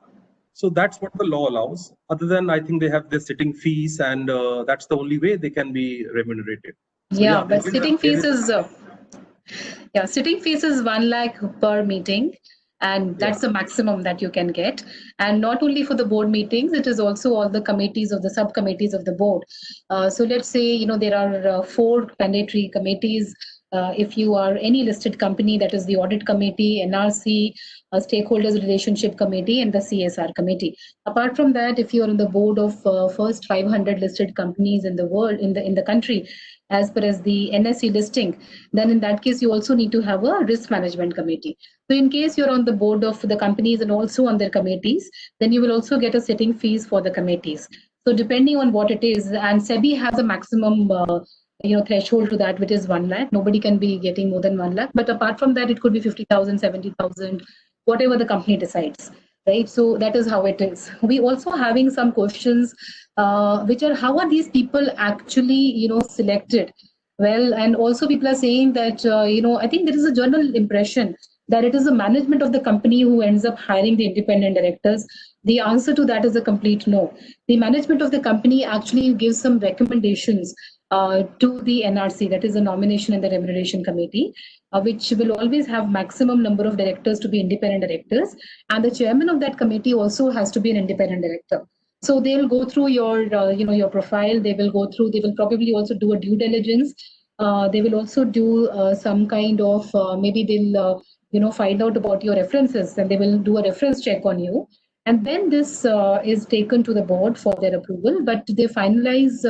So that's what the law allows. Other than, I think they have their sitting fees, and that's the only way they can be remunerated. So Yeah, yeah, but sitting fees is yeah, sitting fees is 1 lakh per meeting, and yeah. that's the maximum that you can get. And not only for the board meetings, it is also all the committees of the subcommittees of the board. So let's say, you know, there are 4 mandatory committees. If you are any listed company, that is the audit committee, NRC, stakeholders relationship committee, and the CSR committee. Apart from that, if you are on the board of first 500 listed companies in the world, in the country, as per as the NSE listing, then in that case you also need to have a risk management committee. So in case you're on the board of the companies and also on their committees, then you will also get a sitting fees for the committees. So depending on what it is, and SEBI has a maximum threshold to that, which is 1 lakh. Nobody can be getting more than 1 lakh. But apart from that, it could be 50,000, 70,000, whatever the company decides. Right. So that is how it is. We also having some questions, which are, how are these people actually, selected? Well, and also people are saying that, I think there is a general impression that it is the management of the company who ends up hiring the independent directors. The answer to that is a complete no. The management of the company actually gives some recommendations to the NRC, that is the Nomination and the Remuneration Committee, which will always have maximum number of directors to be independent directors. And the chairman of that committee also has to be an independent director. So they'll go through your, your profile. They will probably also do a due diligence. They will also do some kind of, maybe they'll, find out about your references, and they will do a reference check on you. And then this is taken to the board for their approval. But the finalized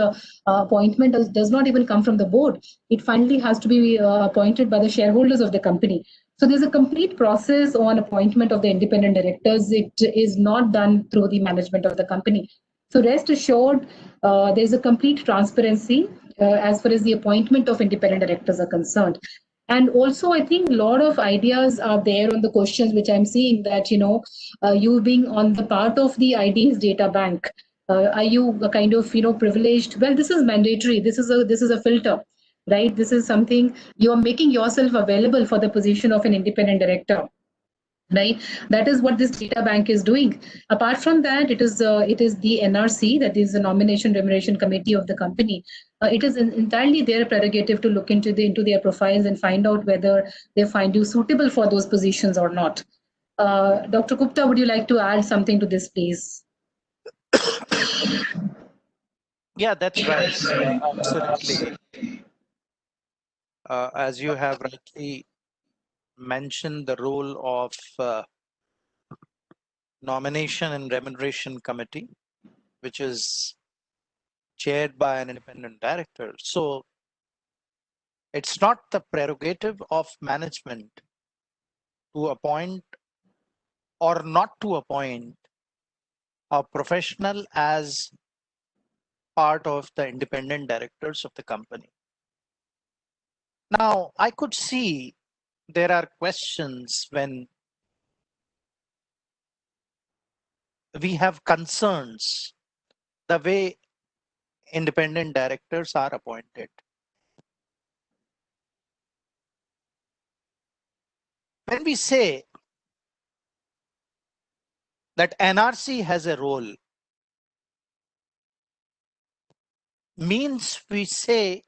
appointment does not even come from the board. It finally has to be appointed by the shareholders of the company. So there's a complete process on appointment of the independent directors. It is not done through the management of the company. So rest assured, there's a complete transparency as far as the appointment of independent directors are concerned. And also, I think a lot of ideas are there on the questions which I'm seeing, that, you being on the part of the IDs data bank, are you a kind of, privileged? Well, this is mandatory. This is a filter, right? This is something you're making yourself available for the position of an independent director, right? That is what this data bank is doing. Apart from that, it is the NRC, that is the Nomination Remuneration Committee of the company. It is entirely their prerogative to look into their profiles and find out whether they find you suitable for those positions or not. Dr. Gupta, would you like to add something to this, please? Yeah, that's right. Absolutely. As you have rightly mentioned, the role of Nomination and Remuneration Committee, which is chaired by an independent director. So it's not the prerogative of management to appoint or not to appoint a professional as part of the independent directors of the company. Now, I could see there are questions when we have concerns the way independent directors are appointed. When we say that NRC has a role, means we say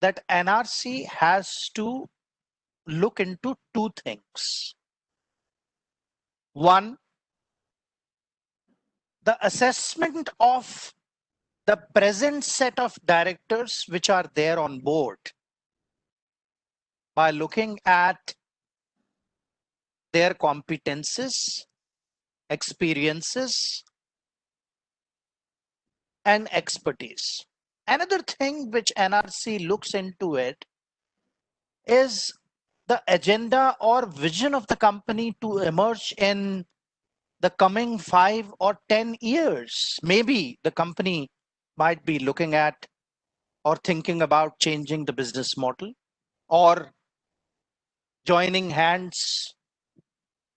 that NRC has to look into two things. One, the assessment of the present set of directors which are there on board by looking at their competences, experiences, and expertise. Another thing which NRC looks into it is the agenda or vision of the company to emerge in the coming 5 or 10 years. Maybe the company might be looking at or thinking about changing the business model or joining hands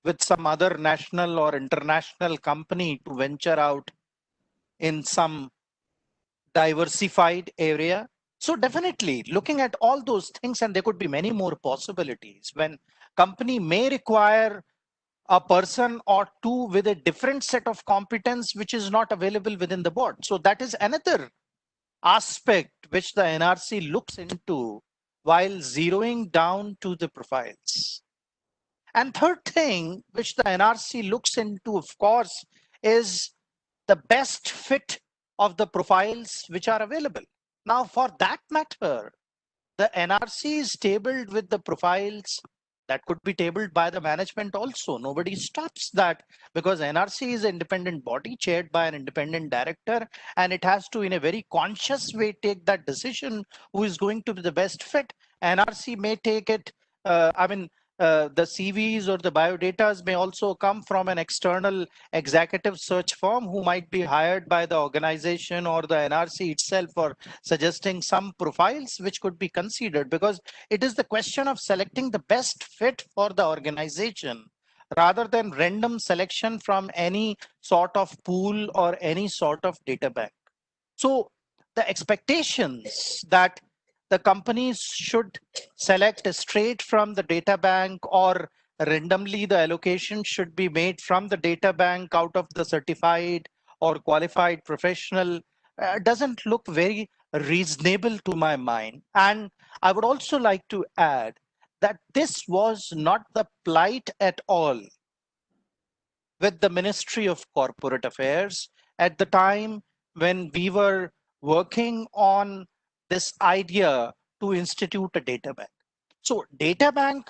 with some other national or international company to venture out in some diversified area. So definitely looking at all those things, and there could be many more possibilities when company may require a person or two with a different set of competence which is not available within the board. So that is another aspect which the NRC looks into while zeroing down to the profiles. And third thing which the NRC looks into, of course, is the best fit of the profiles which are available. Now, for that matter, the NRC is tabled with the profiles that could be tabled by the management also. Nobody stops that because NRC is an independent body chaired by an independent director, and it has to, in a very conscious way, take that decision who is going to be the best fit. NRC may take it, the CVs or the biodatas may also come from an external executive search firm who might be hired by the organization or the NRC itself for suggesting some profiles which could be considered, because it is the question of selecting the best fit for the organization rather than random selection from any sort of pool or any sort of data bank. So the expectations that the companies should select straight from the data bank or randomly the allocation should be made from the data bank out of the certified or qualified professional doesn't look very reasonable to my mind. And I would also like to add that this was not the plight at all with the Ministry of Corporate Affairs at the time when we were working on this idea to institute a data bank. So data bank,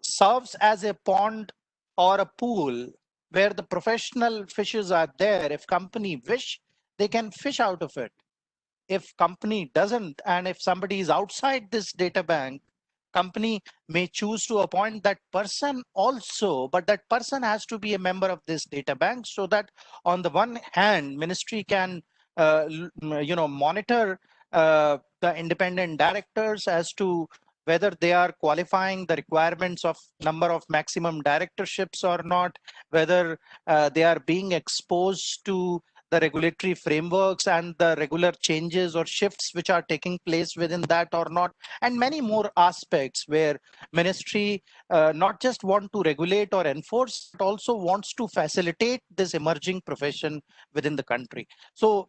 serves as a pond or a pool where the professional fishes are there. If company wish, they can fish out of it. If company doesn't, and if somebody is outside this data bank, company may choose to appoint that person also, but that person has to be a member of this data bank, so that on the one hand ministry can monitor the independent directors as to whether they are qualifying the requirements of number of maximum directorships or not, whether they are being exposed to the regulatory frameworks and the regular changes or shifts which are taking place within that or not, and many more aspects where ministry not just want to regulate or enforce, but also wants to facilitate this emerging profession within the country. So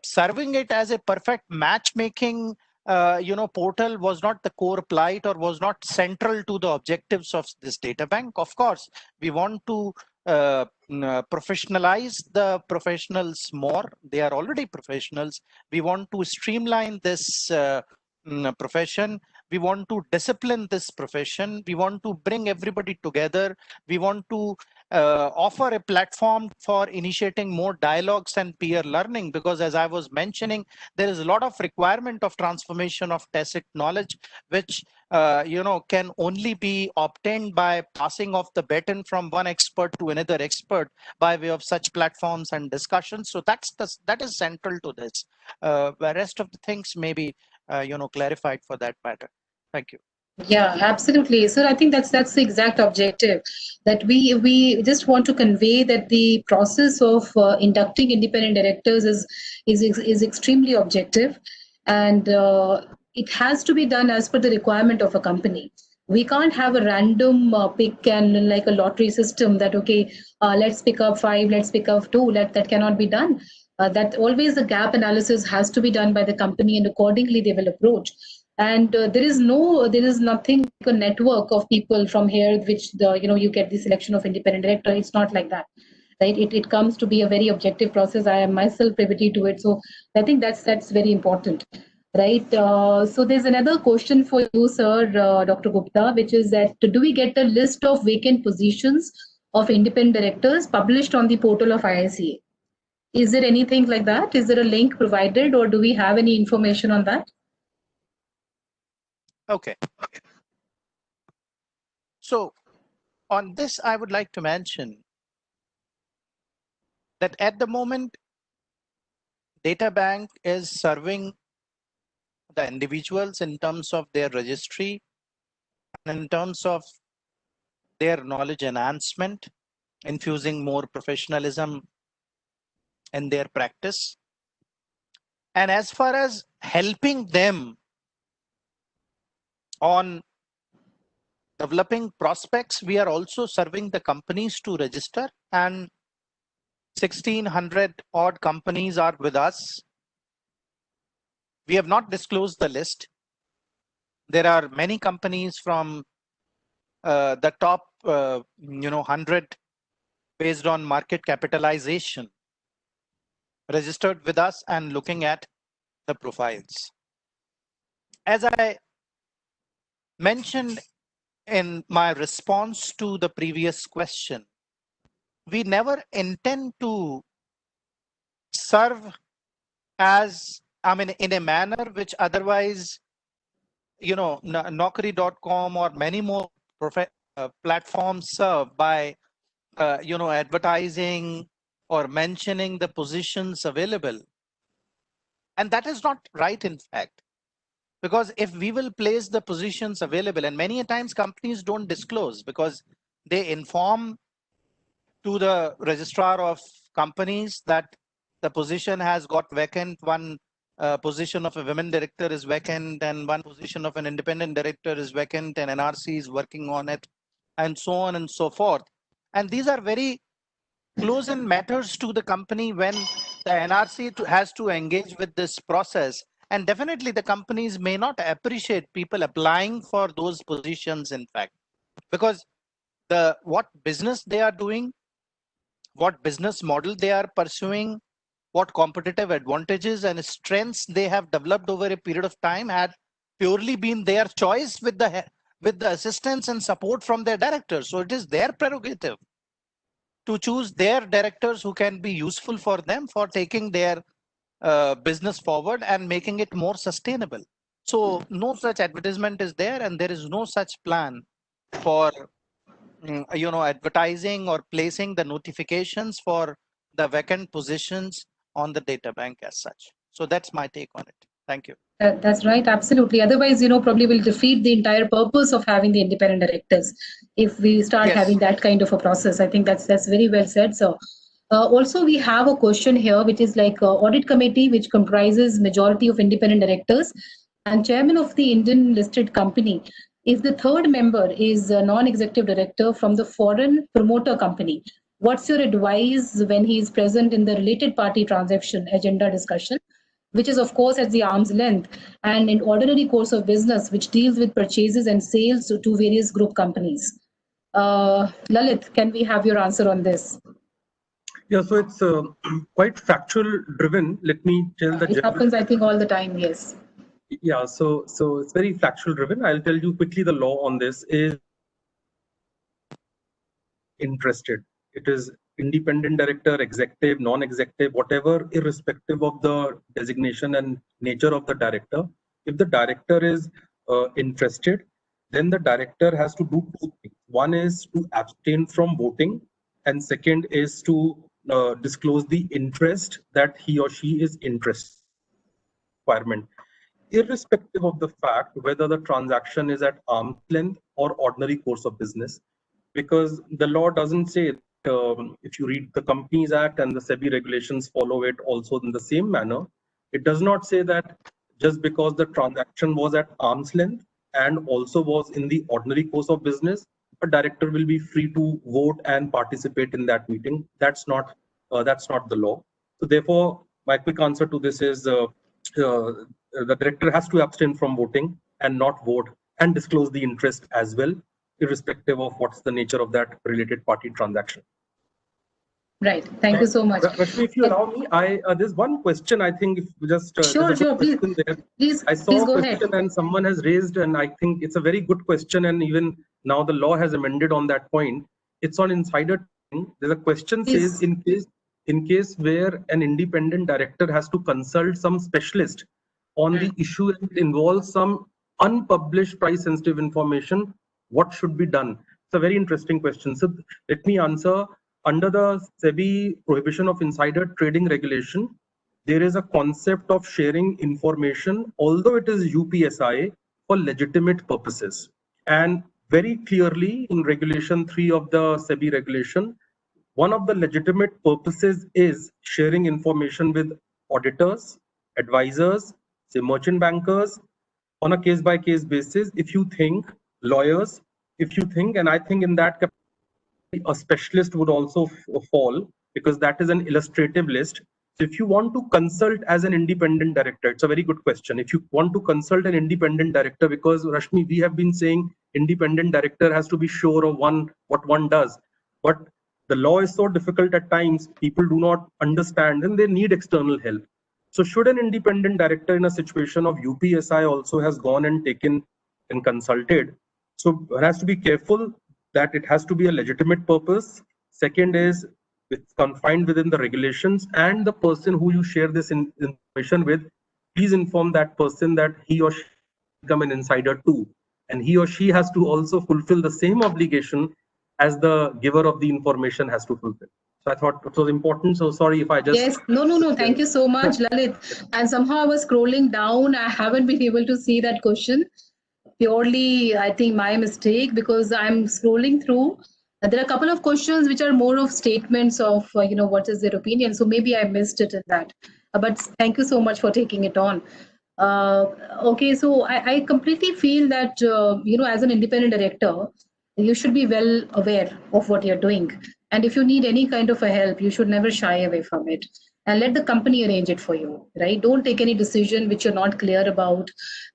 serving it as a perfect matchmaking portal was not the core plight or was not central to the objectives of this data bank. Of course, we want to professionalize the professionals more. They are already professionals. We want to streamline this profession. We want to discipline this profession. We want to bring everybody together. We want to offer a platform for initiating more dialogues and peer learning, because as I was mentioning, there is a lot of requirement of transformation of tacit knowledge, which can only be obtained by passing of the baton from one expert to another expert by way of such platforms and discussions. So that is central to this. The rest of the things may be clarified for that matter. Thank you. Yeah, absolutely. So I think that's the exact objective, that we just want to convey that the process of inducting independent directors is extremely objective, and it has to be done as per the requirement of a company. We can't have a random pick and like a lottery system that, okay, let's pick up 5, let's pick up 2. That cannot be done. That always the gap analysis has to be done by the company, and accordingly they will approach. And there is nothing like a network of people from here which you get the selection of independent director. It's not like that, right? It comes to be a very objective process. I am myself privy to it, so I think that's very important, right? So there's another question for you, sir, Dr. Gupta, which is that do we get a list of vacant positions of independent directors published on the portal of IICA? Is there anything like that? Is there a link provided, or do we have any information on that? Okay. So on this, I would like to mention that at the moment, Databank is serving the individuals in terms of their registry and in terms of their knowledge enhancement, infusing more professionalism in their practice. And as far as helping them on developing prospects, we are also serving the companies to register, and 1,600 odd companies are with us. We have not disclosed the list. There are many companies from the top 100 based on market capitalization registered with us and looking at the profiles. As I mentioned in my response to the previous question, we never intend to serve in a manner which otherwise, Naukri.com or many more platforms serve by, advertising or mentioning the positions available. And that is not right, in fact, because if we will place the positions available, and many times companies don't disclose because they inform to the registrar of companies that the position has got vacant, one position of a women director is vacant, and one position of an independent director is vacant, and NRC is working on it, and so on and so forth. And these are very close in matters to the company when the NRC has to engage with this process. And definitely the companies may not appreciate people applying for those positions, in fact, because what business they are doing, what business model they are pursuing, what competitive advantages and strengths they have developed over a period of time had purely been their choice with the assistance and support from their directors. So it is their prerogative to choose their directors who can be useful for them for taking their business forward and making it more sustainable. So no such advertisement is there, and there is no such plan for advertising or placing the notifications for the vacant positions on the data bank as such. So that's my take on it. Thank you. That's right, absolutely. Otherwise, probably will defeat the entire purpose of having the independent directors if we start having that kind of a process. I think that's very well said. So, also we have a question here, which is like audit committee, which comprises majority of independent directors and chairman of the Indian listed company. If the third member is a non-executive director from the foreign promoter company, what's your advice when he is present in the related party transaction agenda discussion, which is of course at the arm's length and in ordinary course of business, which deals with purchases and sales to various group companies? Lalit, can we have your answer on this? Yeah, so it's quite factual driven. Let me tell the It happens, I think, all the time, yes. Yeah, so it's very factual driven. I'll tell you quickly the law on this is interested. It is independent director, executive, non-executive, whatever, irrespective of the designation and nature of the director. If the director is interested, then the director has to do two things. One is to abstain from voting, and second is to disclose the interest that he or she is interested requirement, irrespective of the fact whether the transaction is at arm's length or ordinary course of business, because the law doesn't say, if you read the Companies Act and the SEBI regulations follow it also in the same manner, it does not say that just because the transaction was at arm's length and also was in the ordinary course of business, a director will be free to vote and participate in that meeting. That's not the law. So therefore, my quick answer to this is the director has to abstain from voting and not vote and disclose the interest as well, irrespective of what's the nature of that related party transaction. Right. Thank you so much. Rashmi, if you allow me, there's one question. I think if just sure. Please I saw go a question ahead. and someone has raised, and I think it's a very good question. And even now the law has amended on that point. It's on insider trading. There's a question says in case where an independent director has to consult some specialist on the issue and it involves some unpublished price sensitive information, what should be done? It's a very interesting question. So let me answer. Under the SEBI prohibition of insider trading regulation, there is a concept of sharing information, although it is UPSI, for legitimate purposes. And very clearly in regulation 3 of the SEBI regulation, one of the legitimate purposes is sharing information with auditors, advisors, say merchant bankers, on a case-by-case basis. If you think lawyers, and I think in that a specialist would also fall, because that is an illustrative list. So if you want to consult as an independent director, it's a very good question. If you want to consult an independent director, because Rashmi, we have been saying independent director has to be sure of what one does, but the law is so difficult at times, people do not understand and they need external help. So should an independent director in a situation of UPSI also has gone and taken and consulted, so one has to be careful that it has to be a legitimate purpose. Second is it's confined within the regulations, and the person who you share this information with, please inform that person that he or she become an insider too, and he or she has to also fulfill the same obligation as the giver of the information has to fulfill. So I thought it was important. So sorry if I just... Yes, no. Thank you so much, Lalit. And somehow I was scrolling down. I haven't been able to see that question. Purely, I think, my mistake, because I'm scrolling through. There are a couple of questions which are more of statements of, what is their opinion. So maybe I missed it in that. But thank you so much for taking it on. Okay, so I completely feel that, as an independent director, you should be well aware of what you're doing. And if you need any kind of a help, you should never shy away from it. And let the company arrange it for you, right? Don't take any decision which you're not clear about.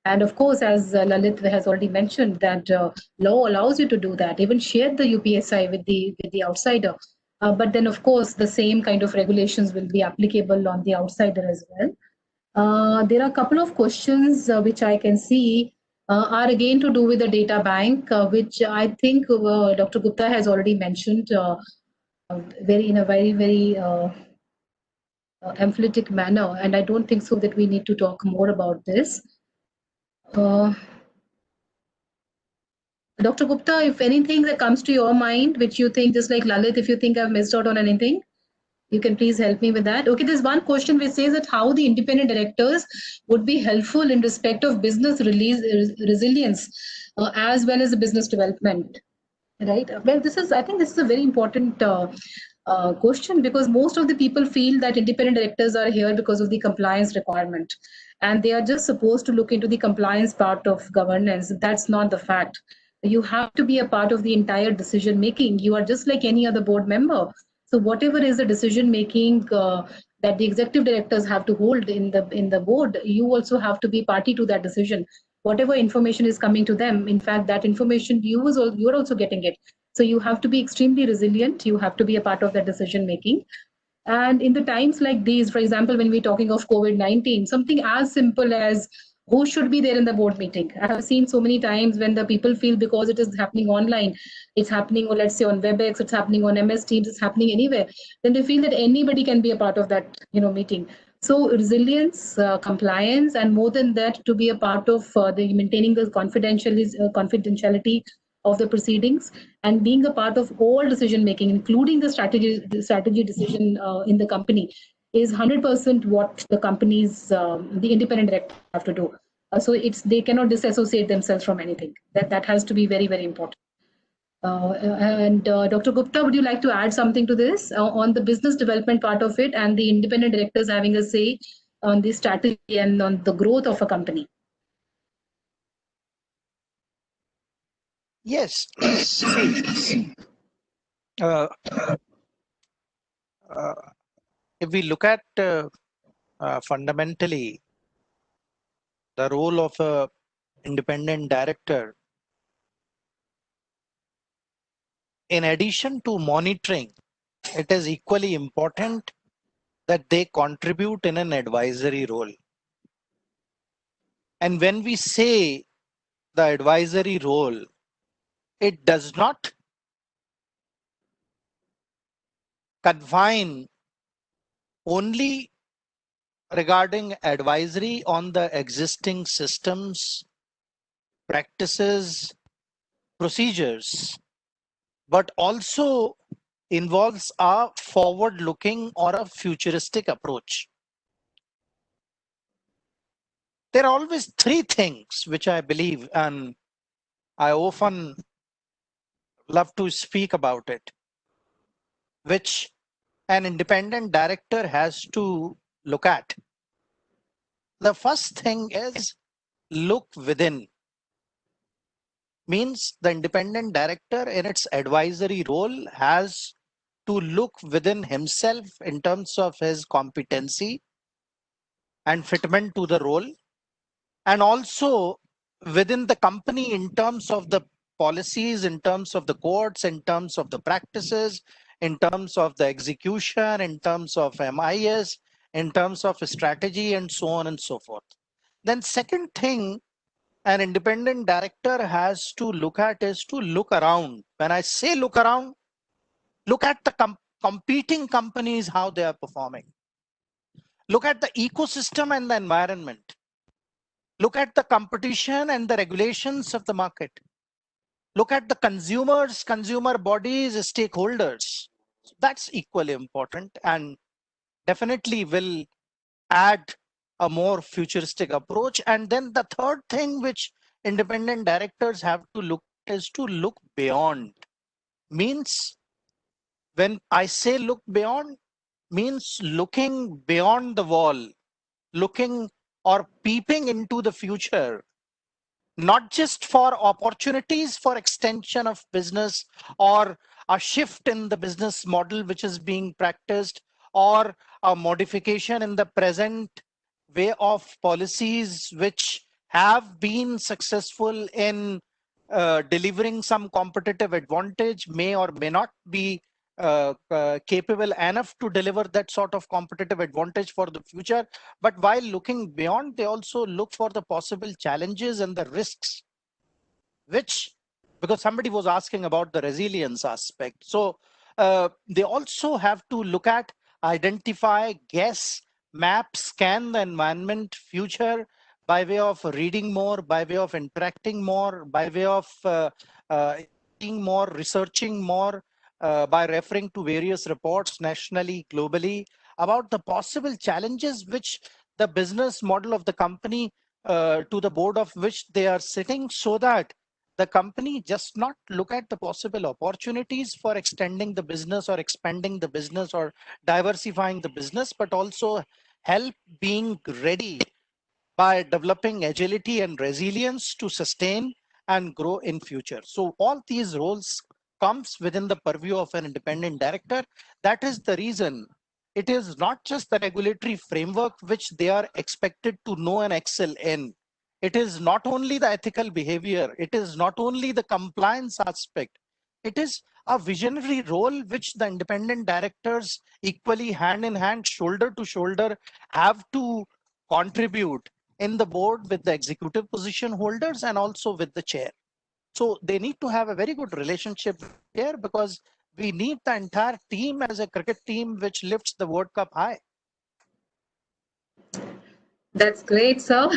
And of course, as Lalit has already mentioned, that law allows you to do that. Even share the UPSI with the outsider. But then, of course, the same kind of regulations will be applicable on the outsider as well. There are a couple of questions which I can see are again to do with the data bank, which I think Dr. Gupta has already mentioned in a very emphatic manner, and I don't think so that we need to talk more about this. Dr. Gupta, if anything that comes to your mind, which you think, just like Lalit, if you think I've missed out on anything, you can please help me with that. Okay, there's one question which says that how the independent directors would be helpful in respect of business resilience as well as the business development. Right. Well, I think this is a very important question, because most of the people feel that independent directors are here because of the compliance requirement, and they are just supposed to look into the compliance part of governance. That's not the fact. You have to be a part of the entire decision making. You are just like any other board member. So whatever is the decision making that the executive directors have to hold in the board, you also have to be party to that decision. Whatever information is coming to them, in fact, that information you're also getting it. So you have to be extremely resilient. You have to be a part of that decision making. And in the times like these, for example, when we're talking of COVID-19, something as simple as who should be there in the board meeting. I have seen so many times when the people feel because it is happening online, it's happening, or let's say on WebEx, it's happening on MS Teams, it's happening anywhere, then they feel that anybody can be a part of that, meeting. So resilience, compliance, and more than that, to be a part of the maintaining the confidentiality of the proceedings and being a part of all decision making, including the strategy decision in the company, is 100% what the companies, the independent director have to do. So they cannot disassociate themselves from anything. That has to be very, very important. And Dr. Gupta, would you like to add something to this on the business development part of it and the independent directors having a say on the strategy and on the growth of a company? Yes. See, uh, if we look at fundamentally the role of a independent director, in addition to monitoring, it is equally important that they contribute in an advisory role. And when we say the advisory role, it does not confine only regarding advisory on the existing systems, practices, procedures, but also involves a forward-looking or a futuristic approach. There are always three things which I believe, and I often love to speak about it, which an independent director has to look at. The first thing is look within. Means the independent director in its advisory role has to look within himself in terms of his competency and fitment to the role, and also within the company in terms of the policies, in terms of the courts, in terms of the practices, in terms of the execution, in terms of MIS, in terms of strategy, and so on and so forth. Then second thing an independent director has to look at is to look around. When I say look around, look at the competing companies, how they are performing. Look at the ecosystem and the environment. Look at the competition and the regulations of the market. Look at the consumers, consumer bodies, stakeholders. That's equally important and definitely will add a more futuristic approach. And then the third thing which independent directors have to look is to look beyond. Means when I say look beyond, means looking beyond the wall, looking or peeping into the future, not just for opportunities for extension of business or a shift in the business model which is being practiced or a modification in the present way of policies which have been successful in delivering some competitive advantage, may or may not be capable enough to deliver that sort of competitive advantage for the future. But while looking beyond, they also look for the possible challenges and the risks, which, because somebody was asking about the resilience aspect. So they also have to look at, identify, guess, map, scan the environment future by way of reading more, by way of interacting more, by way of seeing more, researching more, by referring to various reports nationally, globally, about the possible challenges which the business model of the company to the board of which they are sitting, so that the company just not look at the possible opportunities for extending the business or expanding the business or diversifying the business, but also help being ready by developing agility and resilience to sustain and grow in future. So all these roles comes within the purview of an independent director. That is the reason it is not just the regulatory framework which they are expected to know and excel in. It is not only the ethical behavior, it is not only the compliance aspect, it is a visionary role which the independent directors equally hand in hand, shoulder to shoulder, have to contribute in the board with the executive position holders and also with the chair. So they need to have a very good relationship here, because we need the entire team as a cricket team which lifts the World Cup high. That's great, sir.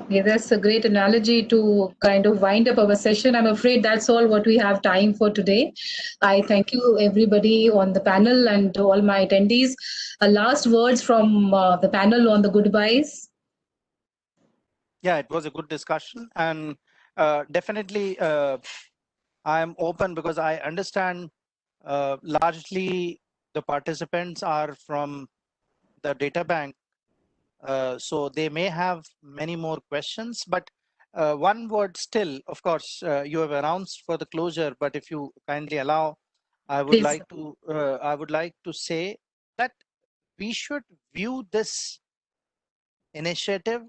Yeah, that's a great analogy to kind of wind up our session. I'm afraid that's all what we have time for today. I thank you, everybody on the panel and to all my attendees. Last words from the panel on the goodbyes. Yeah, it was a good discussion, and definitely I am open, because I understand largely the participants are from the data bank. So they may have many more questions, but one word still, of course, you have announced for the closure, but if you kindly allow, Please. I would like to say that we should view this initiative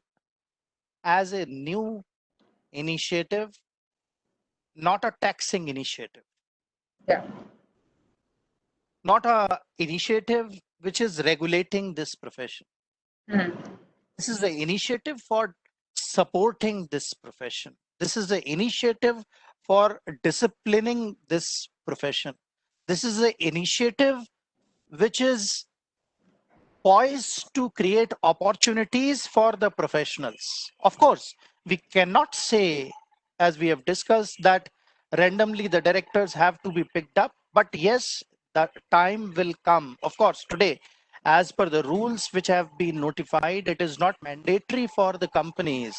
as a new initiative, not a taxing initiative, Yeah. not a initiative which is regulating this profession. Mm. This is the initiative for supporting this profession. This is the initiative for disciplining this profession. This is the initiative which is poised to create opportunities for the professionals. Of course, we cannot say, as we have discussed, that randomly the directors have to be picked up. But yes, the time will come. Of course, today, as per the rules which have been notified, it is not mandatory for the companies.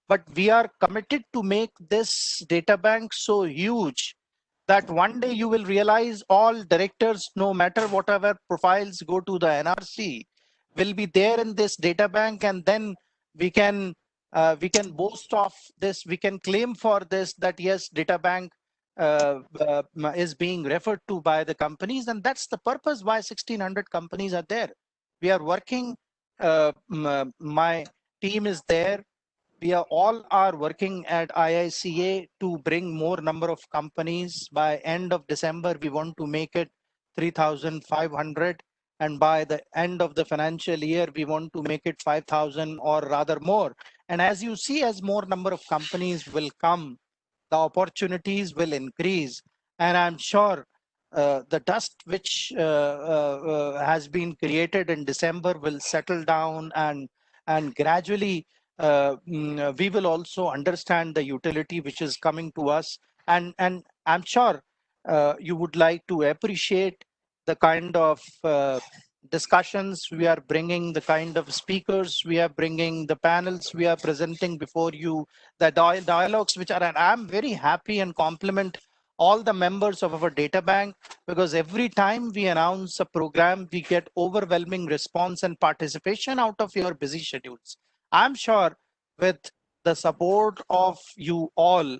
But we are committed to make this data bank so huge that one day you will realize all directors, no matter whatever profiles go to the NRC, will be there in this data bank, and then we can boast of this. We can claim for this that yes, data bank is being referred to by the companies, and that's the purpose why 1,600 companies are there. We are working. My team is there. We are all are working at IICA to bring more number of companies. By end of December, we want to make it 3,500. And by the end of the financial year, we want to make it 5,000 or rather more. And as you see, as more number of companies will come, the opportunities will increase. And I'm sure the dust which has been created in December will settle down, and gradually we will also understand the utility which is coming to us. And I'm sure you would like to appreciate the kind of discussions we are bringing, the kind of speakers we are bringing, the panels we are presenting before you, the dialogues which are, and I'm very happy and compliment all the members of our data bank, because every time we announce a program, we get overwhelming response and participation out of your busy schedules. I'm sure with the support of you all,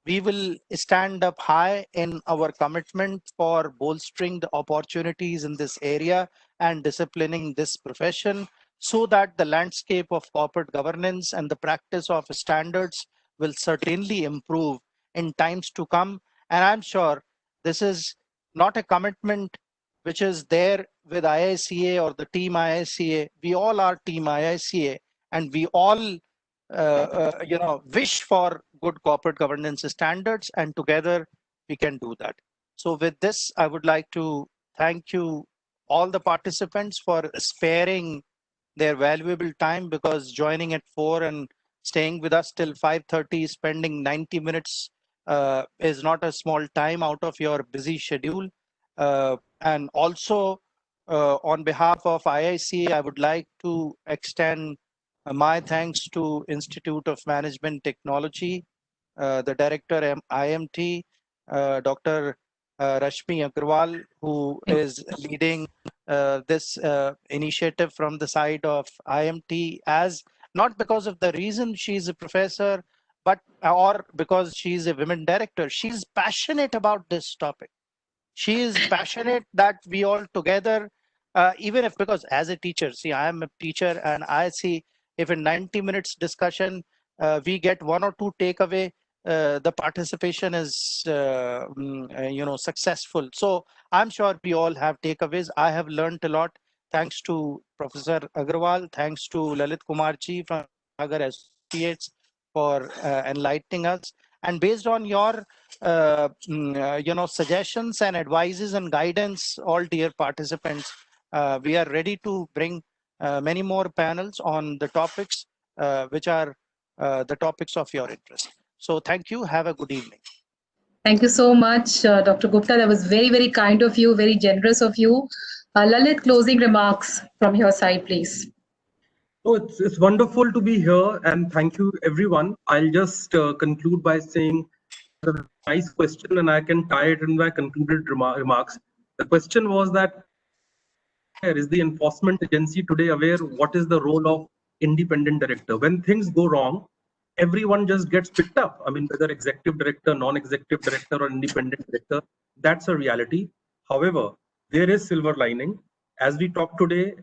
we will stand up high in our commitment for bolstering the opportunities in this area and disciplining this profession, so that the landscape of corporate governance and the practice of standards will certainly improve in times to come. And I'm sure this is not a commitment which is there with IICA or the team IICA. We all are team IICA, and we all wish for good corporate governance standards, and together we can do that. So with this, I would like to thank you all the participants for sparing their valuable time, because joining at 4 and staying with us till 5:30, spending 90 minutes is not a small time out of your busy schedule. And also on behalf of IICA, I would like to extend my thanks to Institute of Management Technology, the director IMT, Dr. Rashmi Agrawal, who is leading this initiative from the side of IMT, as not because of the reason she's a professor, but or because she's a women director. She's passionate about this topic. She is passionate that we all together, even if, because as a teacher, see, I am a teacher, and I see if in 90 minutes discussion we get one or two takeaway, the participation is successful. So I'm sure we all have takeaways. I have learned a lot thanks to Professor Agrawal, thanks to Lalit Kumar ji from Sagar Associates for enlightening us. And based on your suggestions and advices and guidance, all dear participants, we are ready to bring many more panels on the topics which are the topics of your interest. So thank you. Have a good evening. Thank you so much, Dr. Gupta. That was very, very kind of you, very generous of you. Lalit, closing remarks from your side, please. Oh, it's wonderful to be here, and thank you, everyone. I'll just conclude by saying a nice question, and I can tie it in my concluded remarks. The question was that, is the enforcement agency today aware what is the role of independent director? When things go wrong, everyone just gets picked up. I mean, whether executive director, non-executive director, or independent director, that's a reality. However, there is silver lining. As we talk today,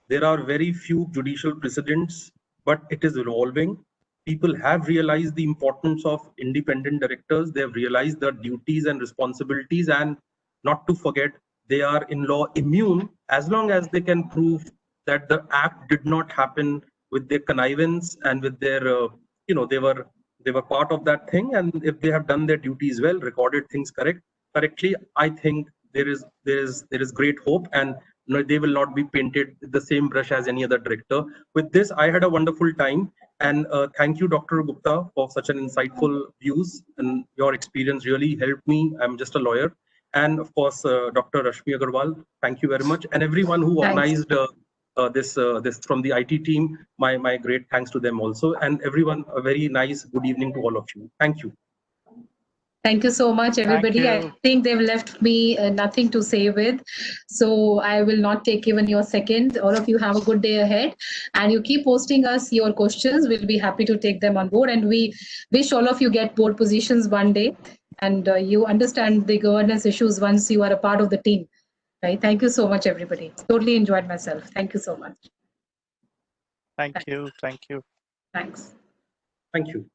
there are very few judicial precedents, but it is evolving. People have realized the importance of independent directors. They have realized their duties and responsibilities, and not to forget, they are in law immune as long as they can prove that the act did not happen with their connivance and with their, they were part of that thing. And if they have done their duties well, recorded things correctly, I think there is great hope, and they will not be painted with the same brush as any other director. With this, I had a wonderful time, and thank you, Dr. Gupta, for such an insightful views, and your experience really helped me. I'm just a lawyer. And of course, Dr. Rashmi Agarwal, thank you very much. And everyone who organized this from the IT team, my great thanks to them also. And everyone, a very nice good evening to all of you. Thank you. Thank you so much, everybody. I think they've left me nothing to say with. So I will not take even your second. All of you have a good day ahead. And you keep posting us your questions. We'll be happy to take them on board. And we wish all of you get board positions one day. And you understand the governance issues once you are a part of the team. Right? Thank you so much, everybody. Totally enjoyed myself. Thank you so much. Thank you. Thank you. Thanks. Thank you.